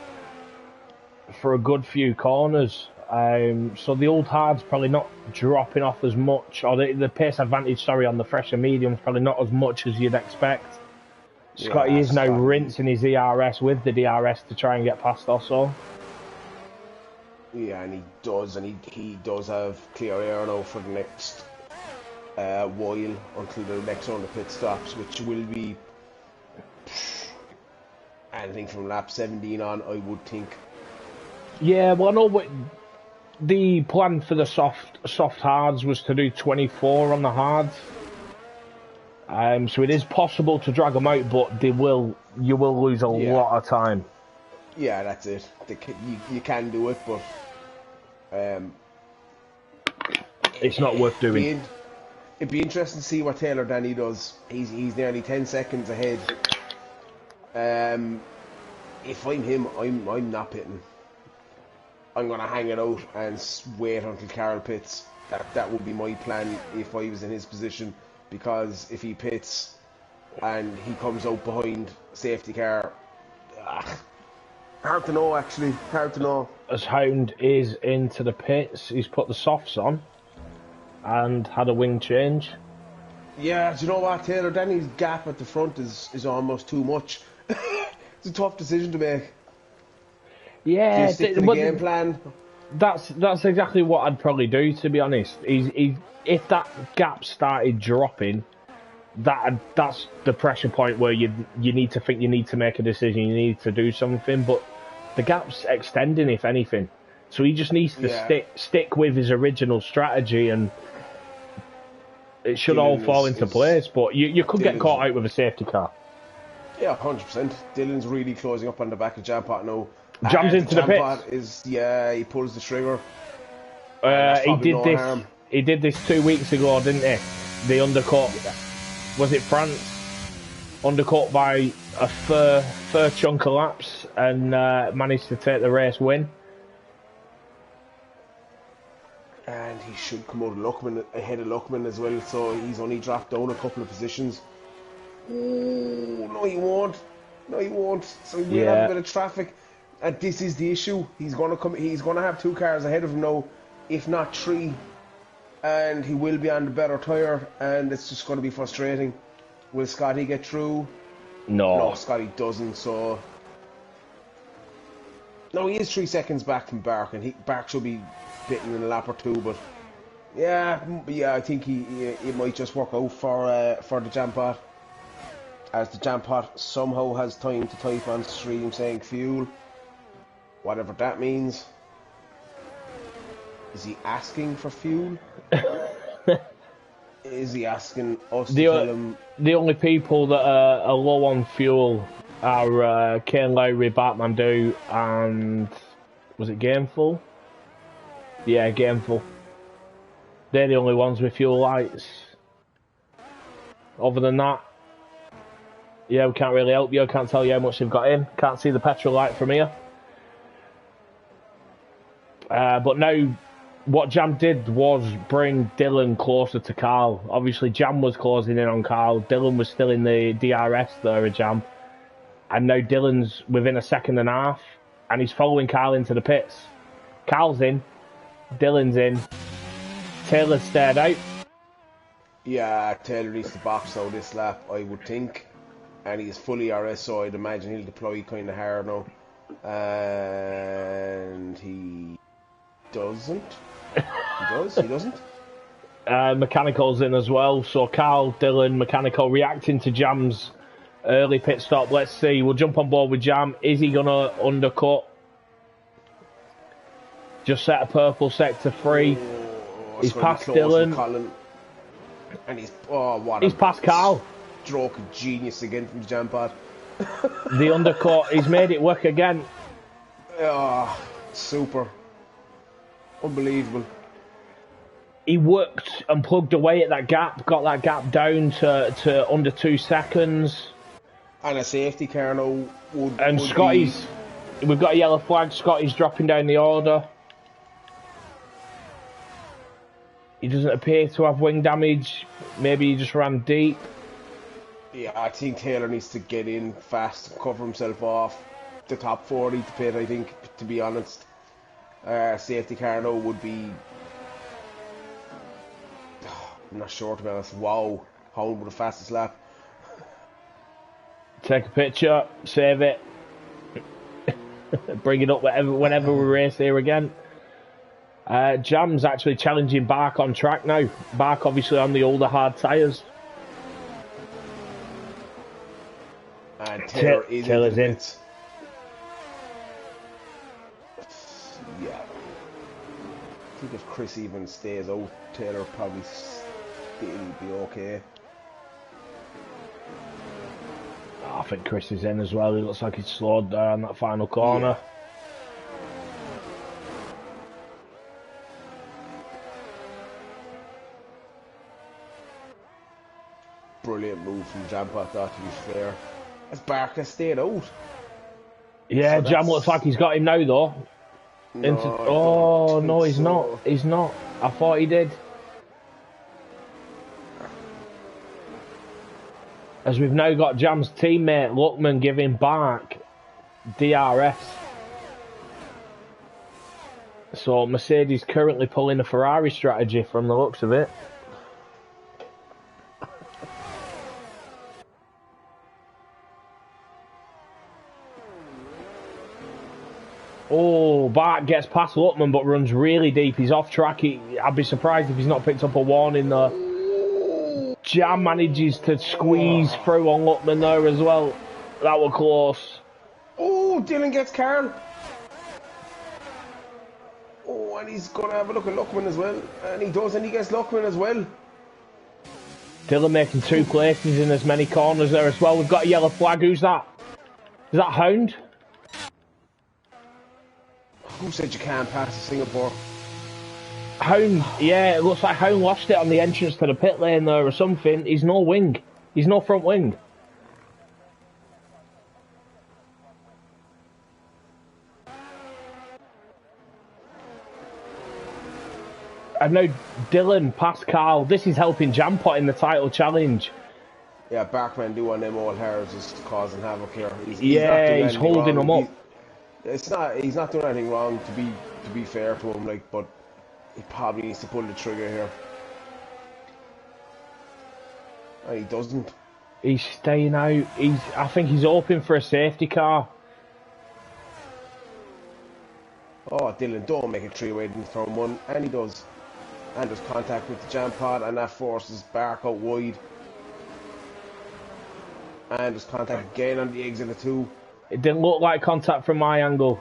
a good few corners. So the old hard's probably not dropping off as much, or the pace advantage, on the fresher medium's probably not as much as you'd expect. Scotty is now rinsing his ERS with the DRS to try and get past Osso. Yeah, and he does have clear air now for the next while until the next round of pit stops, which will be anything from lap 17 on, I would think. Yeah, well, I know what the plan for the soft hards was to do 24 on the hards. So it is possible to drag them out, but you will lose a lot of time. Yeah, that's it. You can do it, but it's not worth doing. It'd be interesting to see what Taylor Danny does. He's nearly 10 seconds ahead. If I'm him, I'm not pitting. I'm gonna hang it out and wait until Carroll pits. That would be my plan if I was in his position, because if he pits and he comes out behind safety car, hard to know actually. Hard to know. As Hound is into the pits, he's put the softs on and had a wing change. Yeah, do you know what? Taylor Denny's gap at the front is almost too much. It's a tough decision to make. Yeah, stick to the game plan. That's exactly what I'd probably do, to be honest. If that gap started dropping, that's the pressure point where you need to think, you need to make a decision, you need to do something. But the gap's extending, if anything, so he just needs to stick with his original strategy, and it should all fall into place. But you could get caught out with a safety car. Yeah, 100%. Dylan's really closing up on the back of Jampot now. Jams into the pits. He pulls the trigger. He did this 2 weeks ago, didn't he? The undercut. Yeah. Was it France? Undercut by a fair chunk of laps, and managed to take the race win. And he should come out of ahead of Luckman as well, so he's only dropped down a couple of positions. Oh, no he won't. So he will have a bit of traffic. And this is the issue. He's gonna have two cars ahead of him now, if not three. And he will be on the better tyre, and it's just gonna be frustrating. Will Scotty get through? No. No, Scotty doesn't, so... No, he is 3 seconds back from Bark, and Bark should be bitten in a lap or two, but... Yeah, I think it might just work out for the Jampot. As the Jampot somehow has time to type on stream saying fuel. Whatever that means. Is he asking for fuel? Is he asking us to tell him... The only people that are low on fuel are Kane Lowry, Batman Do, and... Was it Gameful? Yeah, Gameful. They're the only ones with fuel lights. Other than that, yeah, we can't really help you. I can't tell you how much they've got in. Can't see the petrol light from here. But now, what Jam did was bring Dylan closer to Carl. Obviously, Jam was closing in on Carl. Dylan was still in the DRS there, Jam. And now Dylan's within a second and a half, and he's following Carl into the pits. Carl's in. Dylan's in. Taylor's stared out. Yeah, Taylor needs to box out this lap, I would think. And he's fully RS, so I'd imagine he'll deploy kind of hard now. And he doesn't. He does? He doesn't? Mechanical's in as well, so Carl, Dylan, Mechanical reacting to Jam's early pit stop. Let's see, we'll jump on board with Jam. Is he going to undercut? Just set a purple sector free. He's past Dylan. Colin. And he's past Carl. Stroke of genius again from the Jampot. The undercut, he's made it work again. Oh, super. Unbelievable. He worked and plugged away at that gap, got that gap down to under 2 seconds. And a safety car now would. And Scotty's, we've got a yellow flag, Scotty's dropping down the order. He doesn't appear to have wing damage. Maybe he just ran deep. Yeah, I think Taylor needs to get in fast and cover himself off the top 40 to pit, I think, to be honest. Safety car now would be... I'm not sure, to be honest. Wow. Holland with the fastest lap. Take a picture, save it. Bring it up whenever we race here again. Jam's actually challenging Bark on track now. Bark obviously on the older hard tyres. And Taylor's in. Yeah. I think if Chris even stays out, Taylor probably still be okay. Oh, I think Chris is in as well. He looks like he's slowed there on that final corner. Yeah. Brilliant move from Jampot, to be fair. As Barker stayed out. Yeah, so Jam looks like he's got him now, though. No, no, he's not. He's not. I thought he did. As we've now got Jam's teammate, Luckman, giving Bark DRS. So Mercedes currently pulling a Ferrari strategy from the looks of it. Oh, Bart gets past Luckman but runs really deep. He's off track. I'd be surprised if he's not picked up a warning there. Jam manages to squeeze through on Luckman there as well. That was close. Oh, Dylan gets Carl. Oh, and he's going to have a look at Luckman as well. And he does, and he gets Luckman as well. Dylan making 2 places in as many corners there as well. We've got a yellow flag. Who's that? Is that Hound? Who said you can't pass to Singapore? Hound, yeah, it looks like Hound lost it on the entrance to the pit lane there or something. He's no wing. He's no front wing. And now Dylan past Carl. This is helping Jampot in the title challenge. Yeah, Barkman do on them all hairs is causing havoc here. He's holding them up. He's not doing anything wrong, to be fair to him, like, but he probably needs to pull the trigger here. And he doesn't. He's staying out. I think he's hoping for a safety car. Oh, Dylan, don't make it three-way in turn one. And he does. And there's contact with the jam pod, and that forces Bark out wide. And there's contact again on the exit of two. It didn't look like contact from my angle.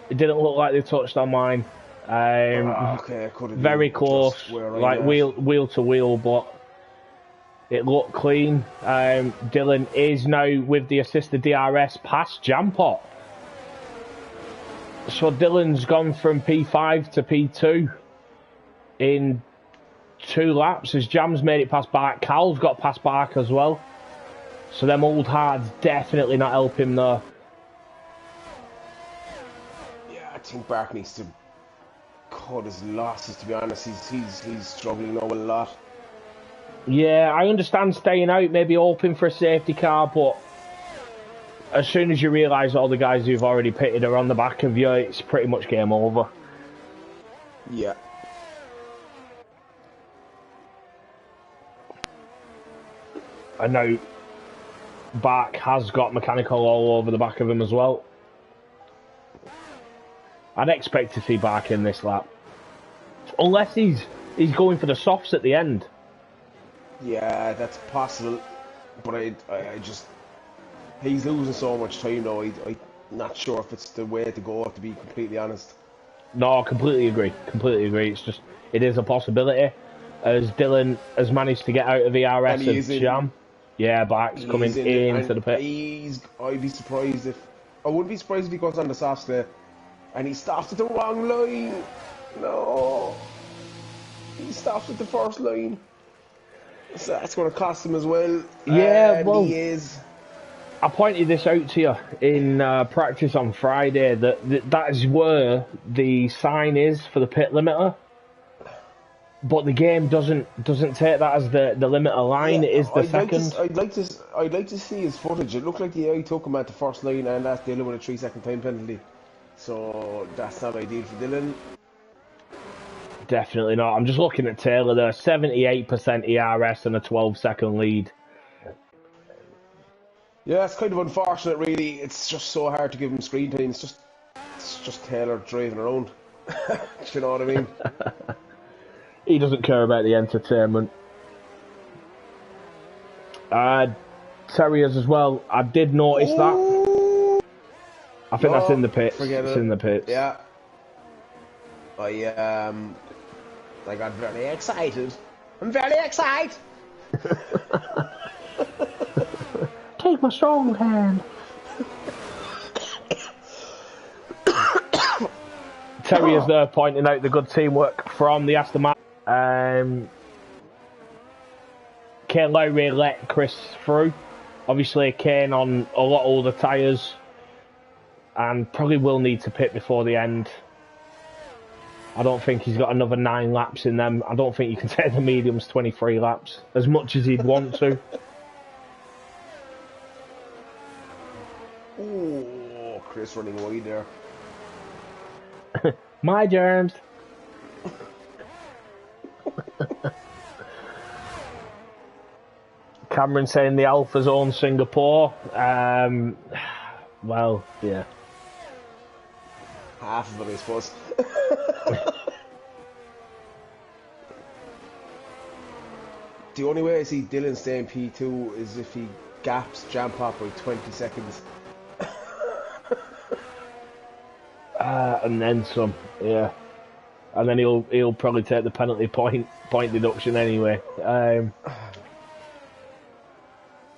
It didn't look like they touched on mine. Okay, could have very close, like wheel to wheel, but it looked clean. Dylan is now with the assisted DRS past Jampot. So Dylan's gone from P5 to P2 in 2 laps as Jam's made it past Bark. Cal's got past Bark as well. So them old hards definitely not help him there. Yeah, I think Bark needs to cut his losses, to be honest. He's struggling now a lot. Yeah, I understand staying out, maybe hoping for a safety car, but as soon as you realise all the guys who've already pitted are on the back of you, it's pretty much game over. Yeah. I know Bark has got mechanical all over the back of him as well. I'd expect to see Bark in this lap. Unless he's going for the softs at the end. Yeah, that's possible. But I just... He's losing so much time now. I'm not sure if it's the way to go, to be completely honest. No, I completely agree. Completely agree. It's just, it is a possibility. As Dylan has managed to get out of the RS and Jam. Yeah, Bark's coming into the pit. I'd be surprised if... I wouldn't be surprised if he goes on the softs there. And he stops at the wrong line. No. He stops at the first line. So that's going to cost him as well. Yeah, well... He is... I pointed this out to you in practice on Friday that is where the sign is for the pit limiter, but the game doesn't take that as the limiter line. Yeah, it is the second. I'd like to see his footage. It looked like the guy took him at the first line, and that's Dylan with a 3-second time penalty. So that's not ideal for Dylan. Definitely not. I'm just looking at Taylor there, 78% ERS and a 12-second lead. Yeah, it's kind of unfortunate, really. It's just so hard to give him screen time. It's just Taylor driving around. Do you know what I mean? He doesn't care about the entertainment. Terriers as well. I did notice that. I think that's in the pits. It's in the pits. Yeah. I got very excited. I'm very excited. Take my strong hand. Terry is there pointing out the good teamwork from the Aston Martin. Kane Lowry let Chris through. Obviously, Kane on a lot older tyres and probably will need to pit before the end. I don't think he's got another 9 laps in them. I don't think you can take the mediums 23 laps as much as he'd want to. Oh, Chris running wide there. My germs. Cameron saying the Alpha's own Singapore. Well, yeah. Half of it, I suppose. The only way I see Dylan staying P2 is if he gaps Jampot by 20 seconds. And then some, yeah. And then he'll probably take the penalty point deduction anyway.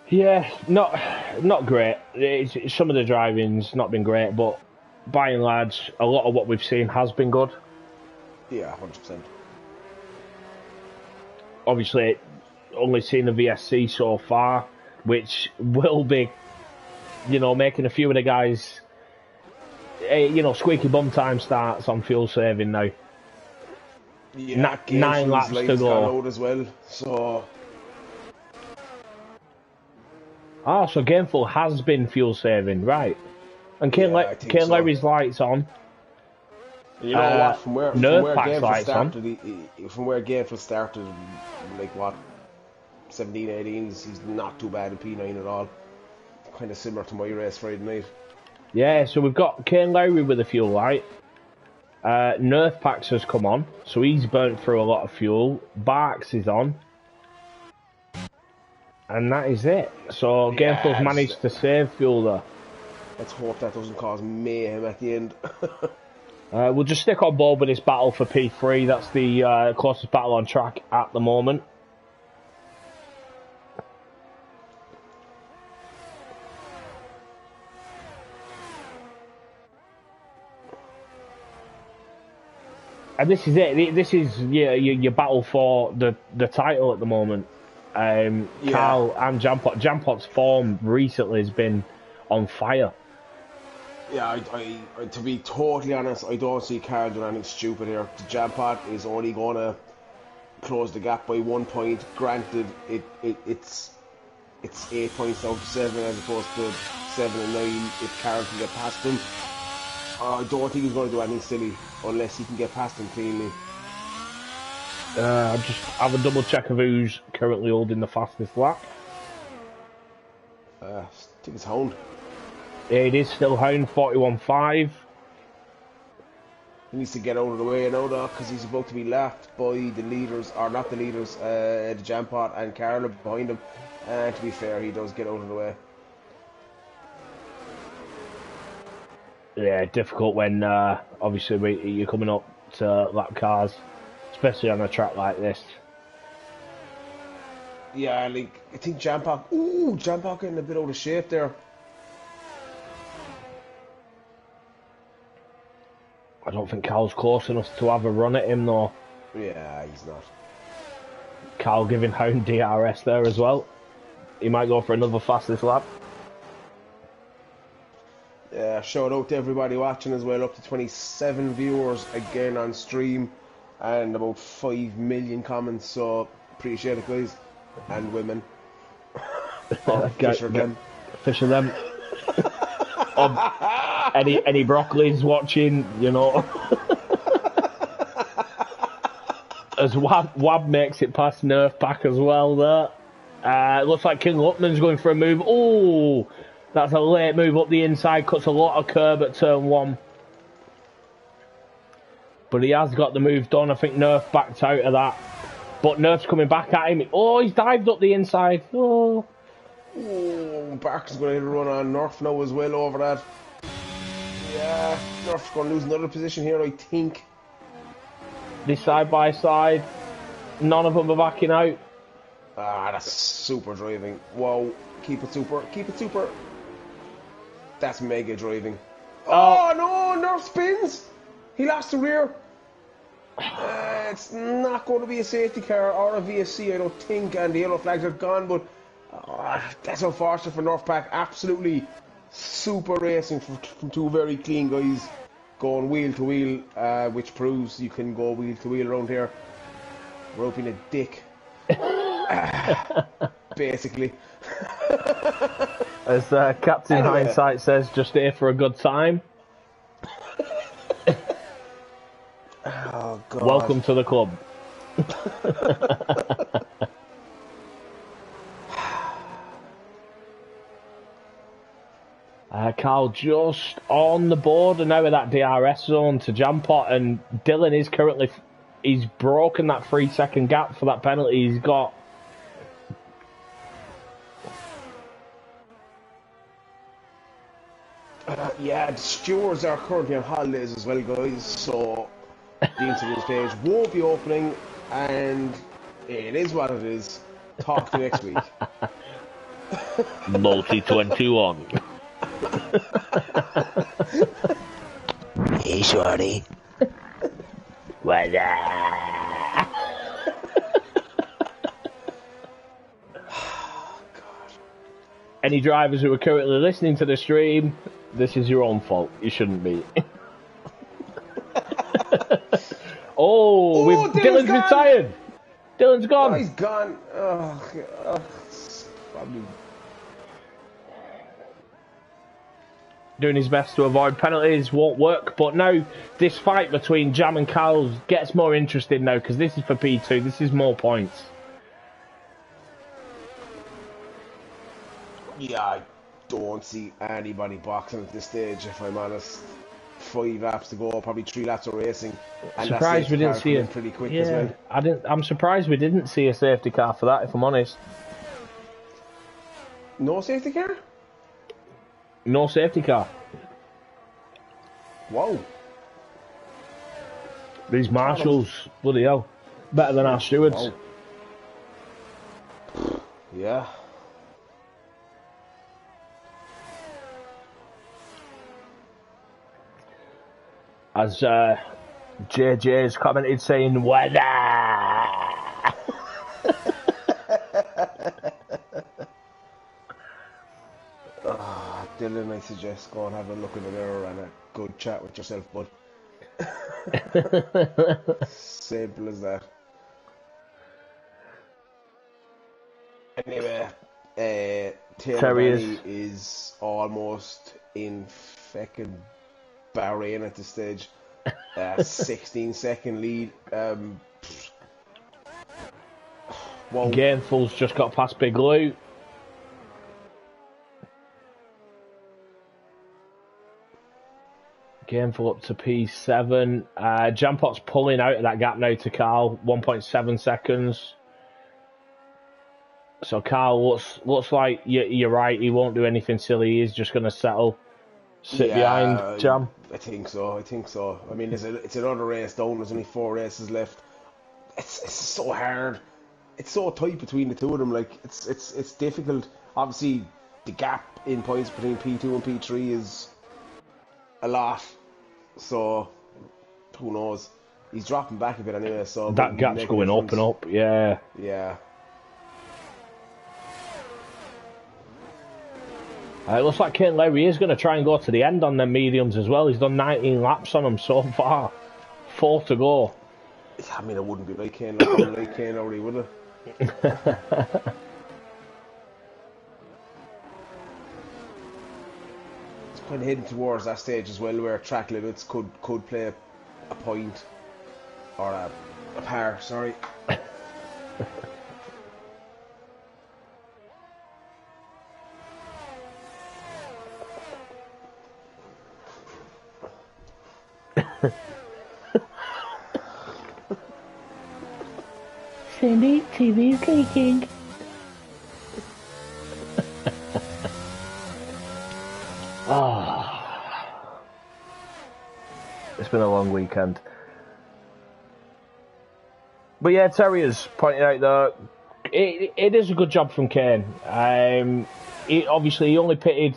Yeah, not great. Some of the driving's not been great, but by and large, a lot of what we've seen has been good. Yeah, 100%. Obviously, only seen the VSC so far, which will be, making a few of the guys, squeaky bum time starts on fuel saving now. Yeah, 9 laps to go. Out as well, so... So Gameful has been fuel saving, right? And Kane Lowry's lights on. You know what? From where Gameful lights started, from where Gameful started, like what, 17, 18. He's not too bad in P9 at all. Kind of similar to my race Friday night. Yeah, so we've got Kane Lowry with the fuel light. Nerf Packs has come on, so he's burnt through a lot of fuel. Barks is on. And that is it. So Gameful's managed to save fuel there. Let's hope that doesn't cause mayhem at the end. We'll just stick on board with this battle for P3. That's the closest battle on track at the moment. And this is it. This is your battle for the title at the moment. Carl and Jampot. Jampot's form recently has been on fire. Yeah, I to be totally honest, I don't see Carl doing anything stupid here. The Jampot is only going to close the gap by 1 point. Granted, it's 8 points out to 7 as opposed to 7 and 9 if Carl can get past him. I don't think he's going to do anything silly unless he can get past him cleanly. I'll just have a double check of who's currently holding the fastest lap. I think it's Hound. It is still Hound, 41.5. He needs to get out of the way now, though, because he's about to be lapped by the leaders, or not the leaders, the Jampot and Carl behind him. And to be fair, he does get out of the way. Yeah, difficult when obviously you're coming up to lap cars, especially on a track like this. Yeah, like I think Jampot getting a bit out of shape there. I don't think Carl's close enough to have a run at him though. Yeah, he's not. Carl giving Hound DRS there as well. He might go for another fastest lap. Yeah, shout out to everybody watching as well, up to 27 viewers again on stream and about 5 million comments, so appreciate it guys, and women. Fisher them. Any broccoli's watching, you know. As Wab makes it past Nerf Pack as well there. Looks like King Lupman's going for a move. Oh, that's a late move up the inside, cuts a lot of curb at turn 1. But he has got the move done. I think Nerf backed out of that. But Nerf's coming back at him. Oh, he's dived up the inside. Oh, Barker's going to run on Nerf now as well over that. Yeah, Nerf's going to lose another position here, I think. This side by side. None of them are backing out. Ah, that's super driving. Wow. Keep it super. Keep it super. That's mega driving. Oh no, Nerf spins. He lost the rear. It's not going to be a safety car or a VSC, I don't think, and the yellow flags are gone, but that's unfortunate for Nerf Pack. Absolutely super racing from two very clean guys going wheel to wheel, which proves you can go wheel to wheel around here. Roping a dick. Basically. As Captain Hindsight says, just here for a good time. Oh, God. Welcome to the club. Carl just on the border now with that DRS zone to Jampot, and Dylan is currently, he's broken that 3-second gap for that penalty he's got. Yeah, the stewards are currently on holidays as well, guys, so the interview stage won't be opening, and it is what it is. Talk to you next week. Multi-21. Hey, shorty. What Any drivers who are currently listening to the stream, this is your own fault. You shouldn't be. Dylan's retired. Dylan's gone. Oh, he's gone. Probably. Doing his best to avoid penalties won't work, but now this fight between Jam and Carl gets more interesting now because this is for P2. This is more points. Yeah, I don't see anybody boxing at this stage, if I'm honest. 5 laps to go, probably 3 laps of racing, and that Surprised we safety didn't car see come a in pretty quick as well. I'm surprised we didn't see a safety car for that. If I'm honest, No safety car? no safety car. Wow. These marshals, bloody hell, better than our stewards. Wow. Yeah. As JJ's commented saying, weather. Dylan, I suggest go and have a look in the mirror and a good chat with yourself, bud. Simple as that. Anyway, Taylor Benny is almost in fucking Bahrain at this stage. 16-second lead. Whoa. Gainful's just got past Big Lou. Gainful up to P7. Jampot's pulling out of that gap now to Carl. 1.7 seconds. So Carl looks like you're right. He won't do anything silly. He's just going to sit behind Jam. I think so. I mean, it's another race down. There's only 4 races left. It's so hard. It's so tight between the two of them. Like it's difficult. Obviously, the gap in points between P2 and P3 is a lot. So who knows? He's dropping back a bit anyway. So that gap's going up and up. Yeah. Yeah. It looks like Kane Lowry is going to try and go to the end on them mediums as well. He's done 19 laps on them so far. 4 to go. I mean, it wouldn't be like Kane Lowry, would it? It's kind of heading towards that stage as well where track limits could play a point. Or a par, sorry. Cindy, TV's leaking. It's been a long weekend. But yeah, Terrier's pointing out that it is a good job from Kane. He only pitted,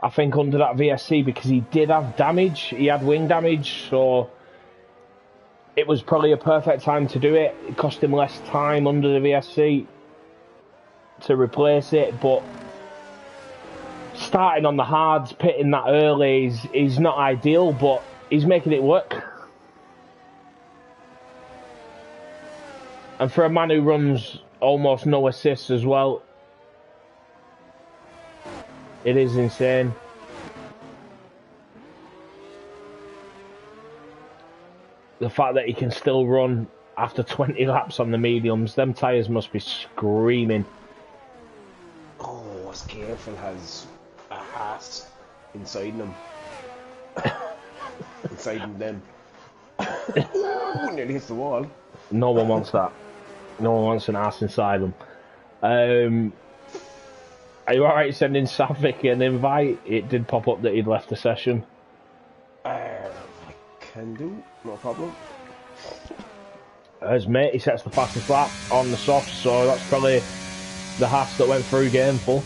I think, under that VSC because he did have damage. He had wing damage, so it was probably a perfect time to do it. It cost him less time under the VSC to replace it, but starting on the hards, pitting that early is not ideal, but he's making it work. And for a man who runs almost no assists as well, it is insane. The fact that he can still run after 20 laps on the mediums, them tyres must be screaming. Oh, Careful has a Haas inside them. Inside them. Ooh, nearly hits the wall. No one wants that. No one wants an ass inside them. Are you alright sending Savick an invite? It did pop up that he'd left the session. I can do, no problem. As mate, he sets the fastest lap on the soft, so that's probably the Haas that went through Gameful.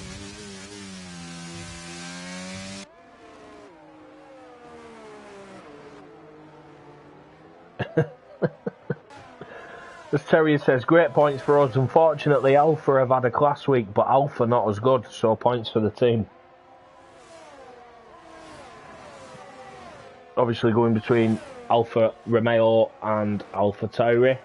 As Terrier says, great points for us. Unfortunately, Alpha have had a class week, but Alpha not as good, so points for the team. Obviously going between Alfa Romeo and Alpha Tauri.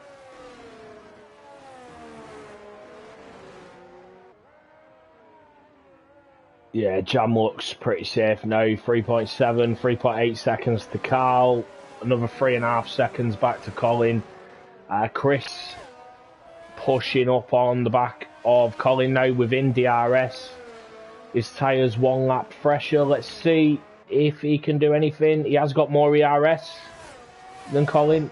Yeah, Jam looks pretty safe now. 3.7, 3.8 seconds to Carl. Another 3.5 seconds back to Colin. Chris pushing up on the back of Colin now within DRS. His tyres 1 lap fresher. Let's see if he can do anything. He has got more ERS than Colin.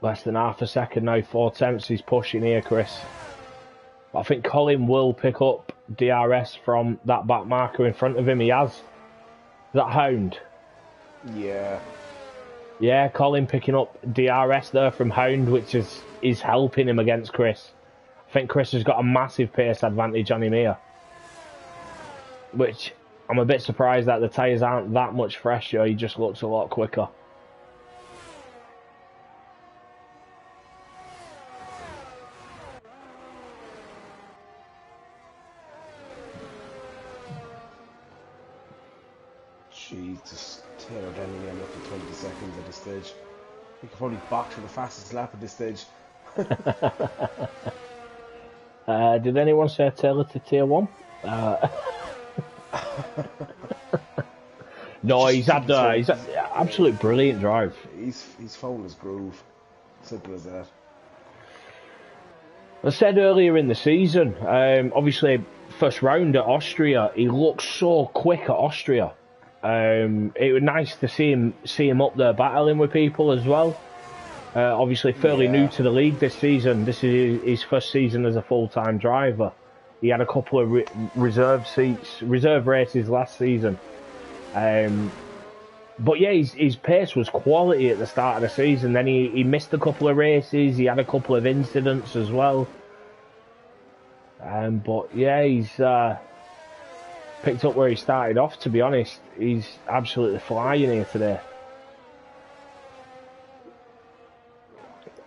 Less than half a second now, 4/10. He's pushing here, Chris. But I think Colin will pick up DRS from that back marker in front of him. He has. Is that Hound? Yeah. Yeah, Colin picking up DRS there from Hound, which is helping him against Chris. I think Chris has got a massive pace advantage on him here. Which I'm a bit surprised that the tyres aren't that much fresher. He just looks a lot quicker. Jesus, Taylor Denny again up to 20 seconds at this stage. He could probably box for the fastest lap at this stage. Did anyone say Taylor to tier 1? No, he's had absolute brilliant drive. He's found his groove. Simple as that. I said earlier in the season, obviously first round at Austria, he looked so quick at Austria. It was nice to see him up there battling with people as well. Obviously fairly new to the league this season. This is his first season as a full-time driver. He had a couple of reserve races last season. But yeah, his pace was quality at the start of the season. Then he missed a couple of races. He had a couple of incidents as well. But yeah, he's picked up where he started off, to be honest. He's absolutely flying here today.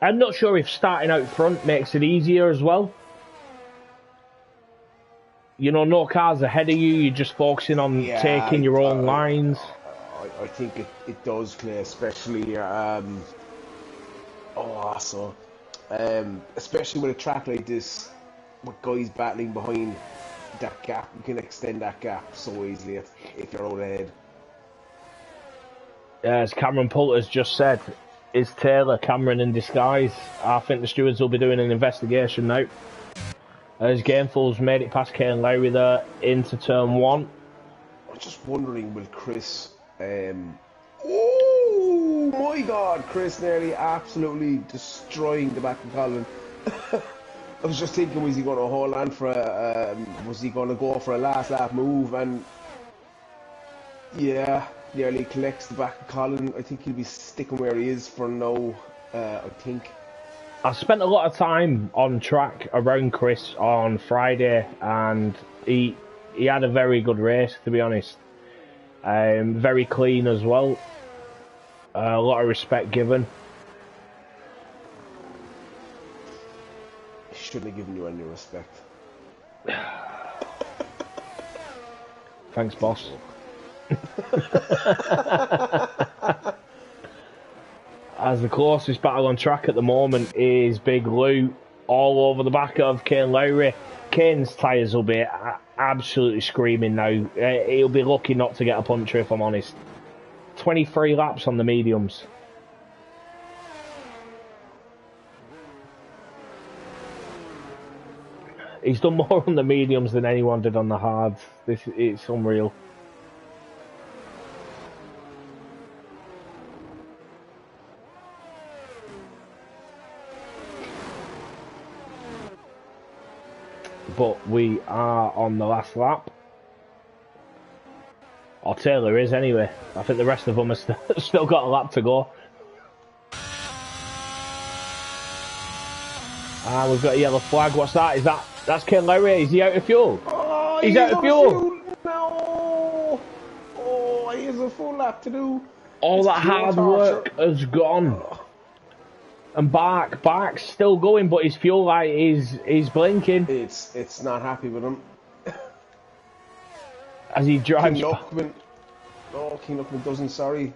I'm not sure if starting out front makes it easier as well. You know, no cars ahead of you, you're just focusing on taking your own lines. I think it does, Clay, especially especially with a track like this, with guys battling behind that gap. You can extend that gap so easily if you're out ahead. As Cameron Poulter's just said, is Taylor Cameron in disguise? I think the stewards will be doing an investigation now. As Gamefull's made it past Kane Lowry there into turn 1. I'm just wondering, will Chris... oh my God, Chris nearly absolutely destroying the back of Colin. I was just thinking, was he going to hold on for was he going to go for a last lap move? And yeah, nearly collects the back of Colin. I think he'll be sticking where he is for now, I think. I spent a lot of time on track around Chris on Friday, and he had a very good race, to be honest. Very clean as well. A lot of respect given. He shouldn't have given you any respect. Thanks, boss. As the closest battle on track at the moment is Big Lou, all over the back of Kane Lowry. Kane's tyres will be absolutely screaming now. He'll be lucky not to get a puncture, if I'm honest. 23 laps on the mediums. He's done more on the mediums than anyone did on the hards. It's unreal. But we are on the last lap. Or Taylor is anyway. I think the rest of them have still got a lap to go. Ah, we've got a yellow flag. What's that? That's Ken Lowry. Is he out of fuel? Oh, he's out of fuel. No. Oh, he has a full lap to do. All that hard work has gone. And Bark's still going, but his fuel light is blinking. It's not happy with him. As he drives... King Luckman doesn't, sorry.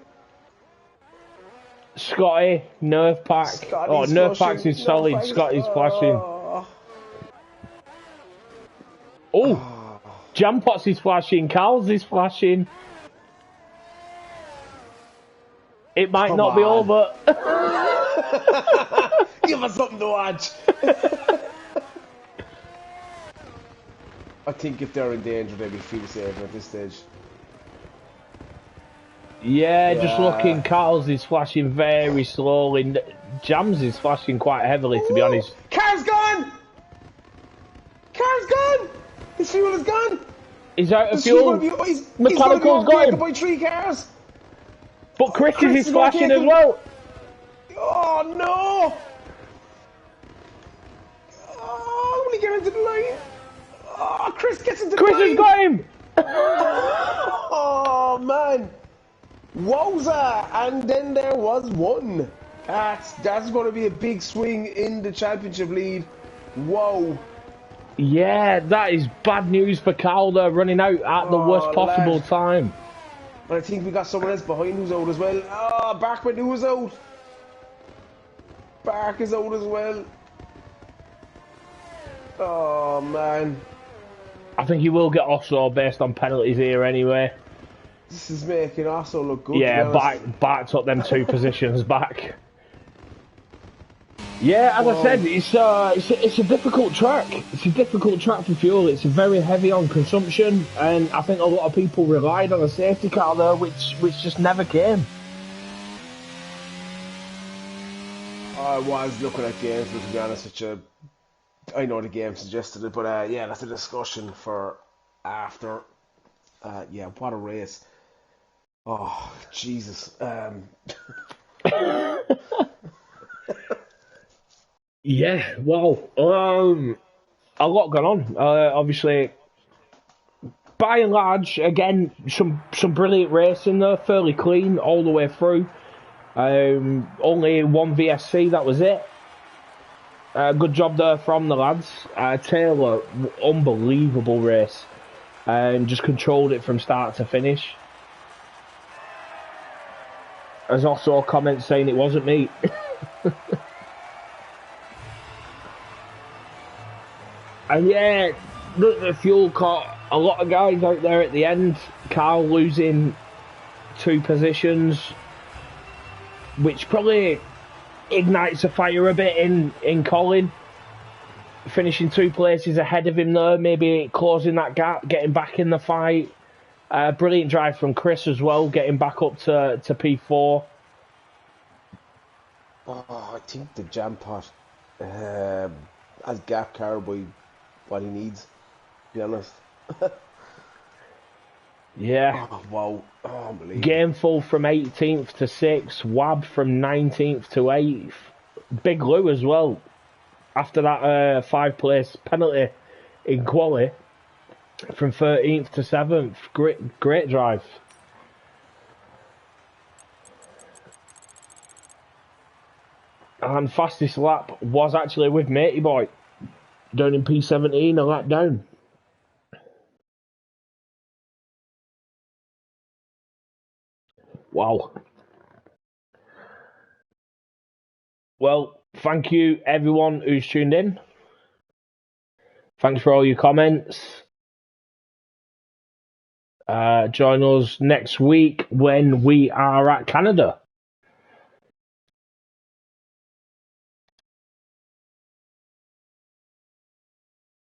Scotty, Nerf Pack. Scotty's Nerf flashing. Packs is Nerf solid. Packs. Scotty's flashing. Oh, Jam Pots is flashing. Carl's is flashing. It might not be over. Give us something to watch. I think if they're in danger, they'd be feel safer at this stage. Yeah, just looking. Carl's is flashing very slowly. Jam's is flashing quite heavily, to be honest. Car's gone! Car's gone! His fuel is gone! He's out of fuel. Mechanical's got him. By 3 cars. But Chris is flashing as well. Oh no! Oh, when he get into the line. Oh, Chris gets into the line. Chris has got him. Oh man. Wowza! And then there was one. That's going to be a big swing in the championship lead. Whoa. Yeah, that is bad news for Calder, running out at the worst possible time. But I think we got someone else behind who's out as well. Oh, Barkman who was out. Bark is out as well. Oh man. I think he will get offshore based on penalties here anyway. This is making Osso look good. Yeah, Bart took them 2 positions back. Yeah, as I said, it's a difficult track. It's a difficult track for fuel. It's very heavy on consumption, and I think a lot of people relied on a safety car there, which just never came. I was looking at games, but to be honest, I know the game suggested it, but yeah, that's a discussion for after. Yeah, what a race! Oh Jesus! Yeah, well, a lot going on. Obviously, by and large, again, some brilliant racing there, fairly clean all the way through. Only 1 VSC, that was it. Good job there from the lads. Taylor, unbelievable race. Just controlled it from start to finish. There's also a comment saying it wasn't me. And yeah, the fuel caught a lot of guys out there at the end. Carl losing 2 positions, which probably ignites a fire a bit in Colin. Finishing 2 places ahead of him there, maybe closing that gap, getting back in the fight. Brilliant drive from Chris as well, getting back up to P4. Oh, I think the Jam Pot has gap car by what he needs, to be honest. Yeah. Oh, wow. Oh, unbelievable. Gameful from 18th to 6th. Wab from 19th to 8th. Big Lou as well. After that 5th place penalty in quali. From 13th to 7th. Great drive. And fastest lap was actually with Matey Boy. Down in P17, a lap down. Wow. Well, thank you everyone who's tuned in. Thanks for all your comments. Join us next week when we are at Canada.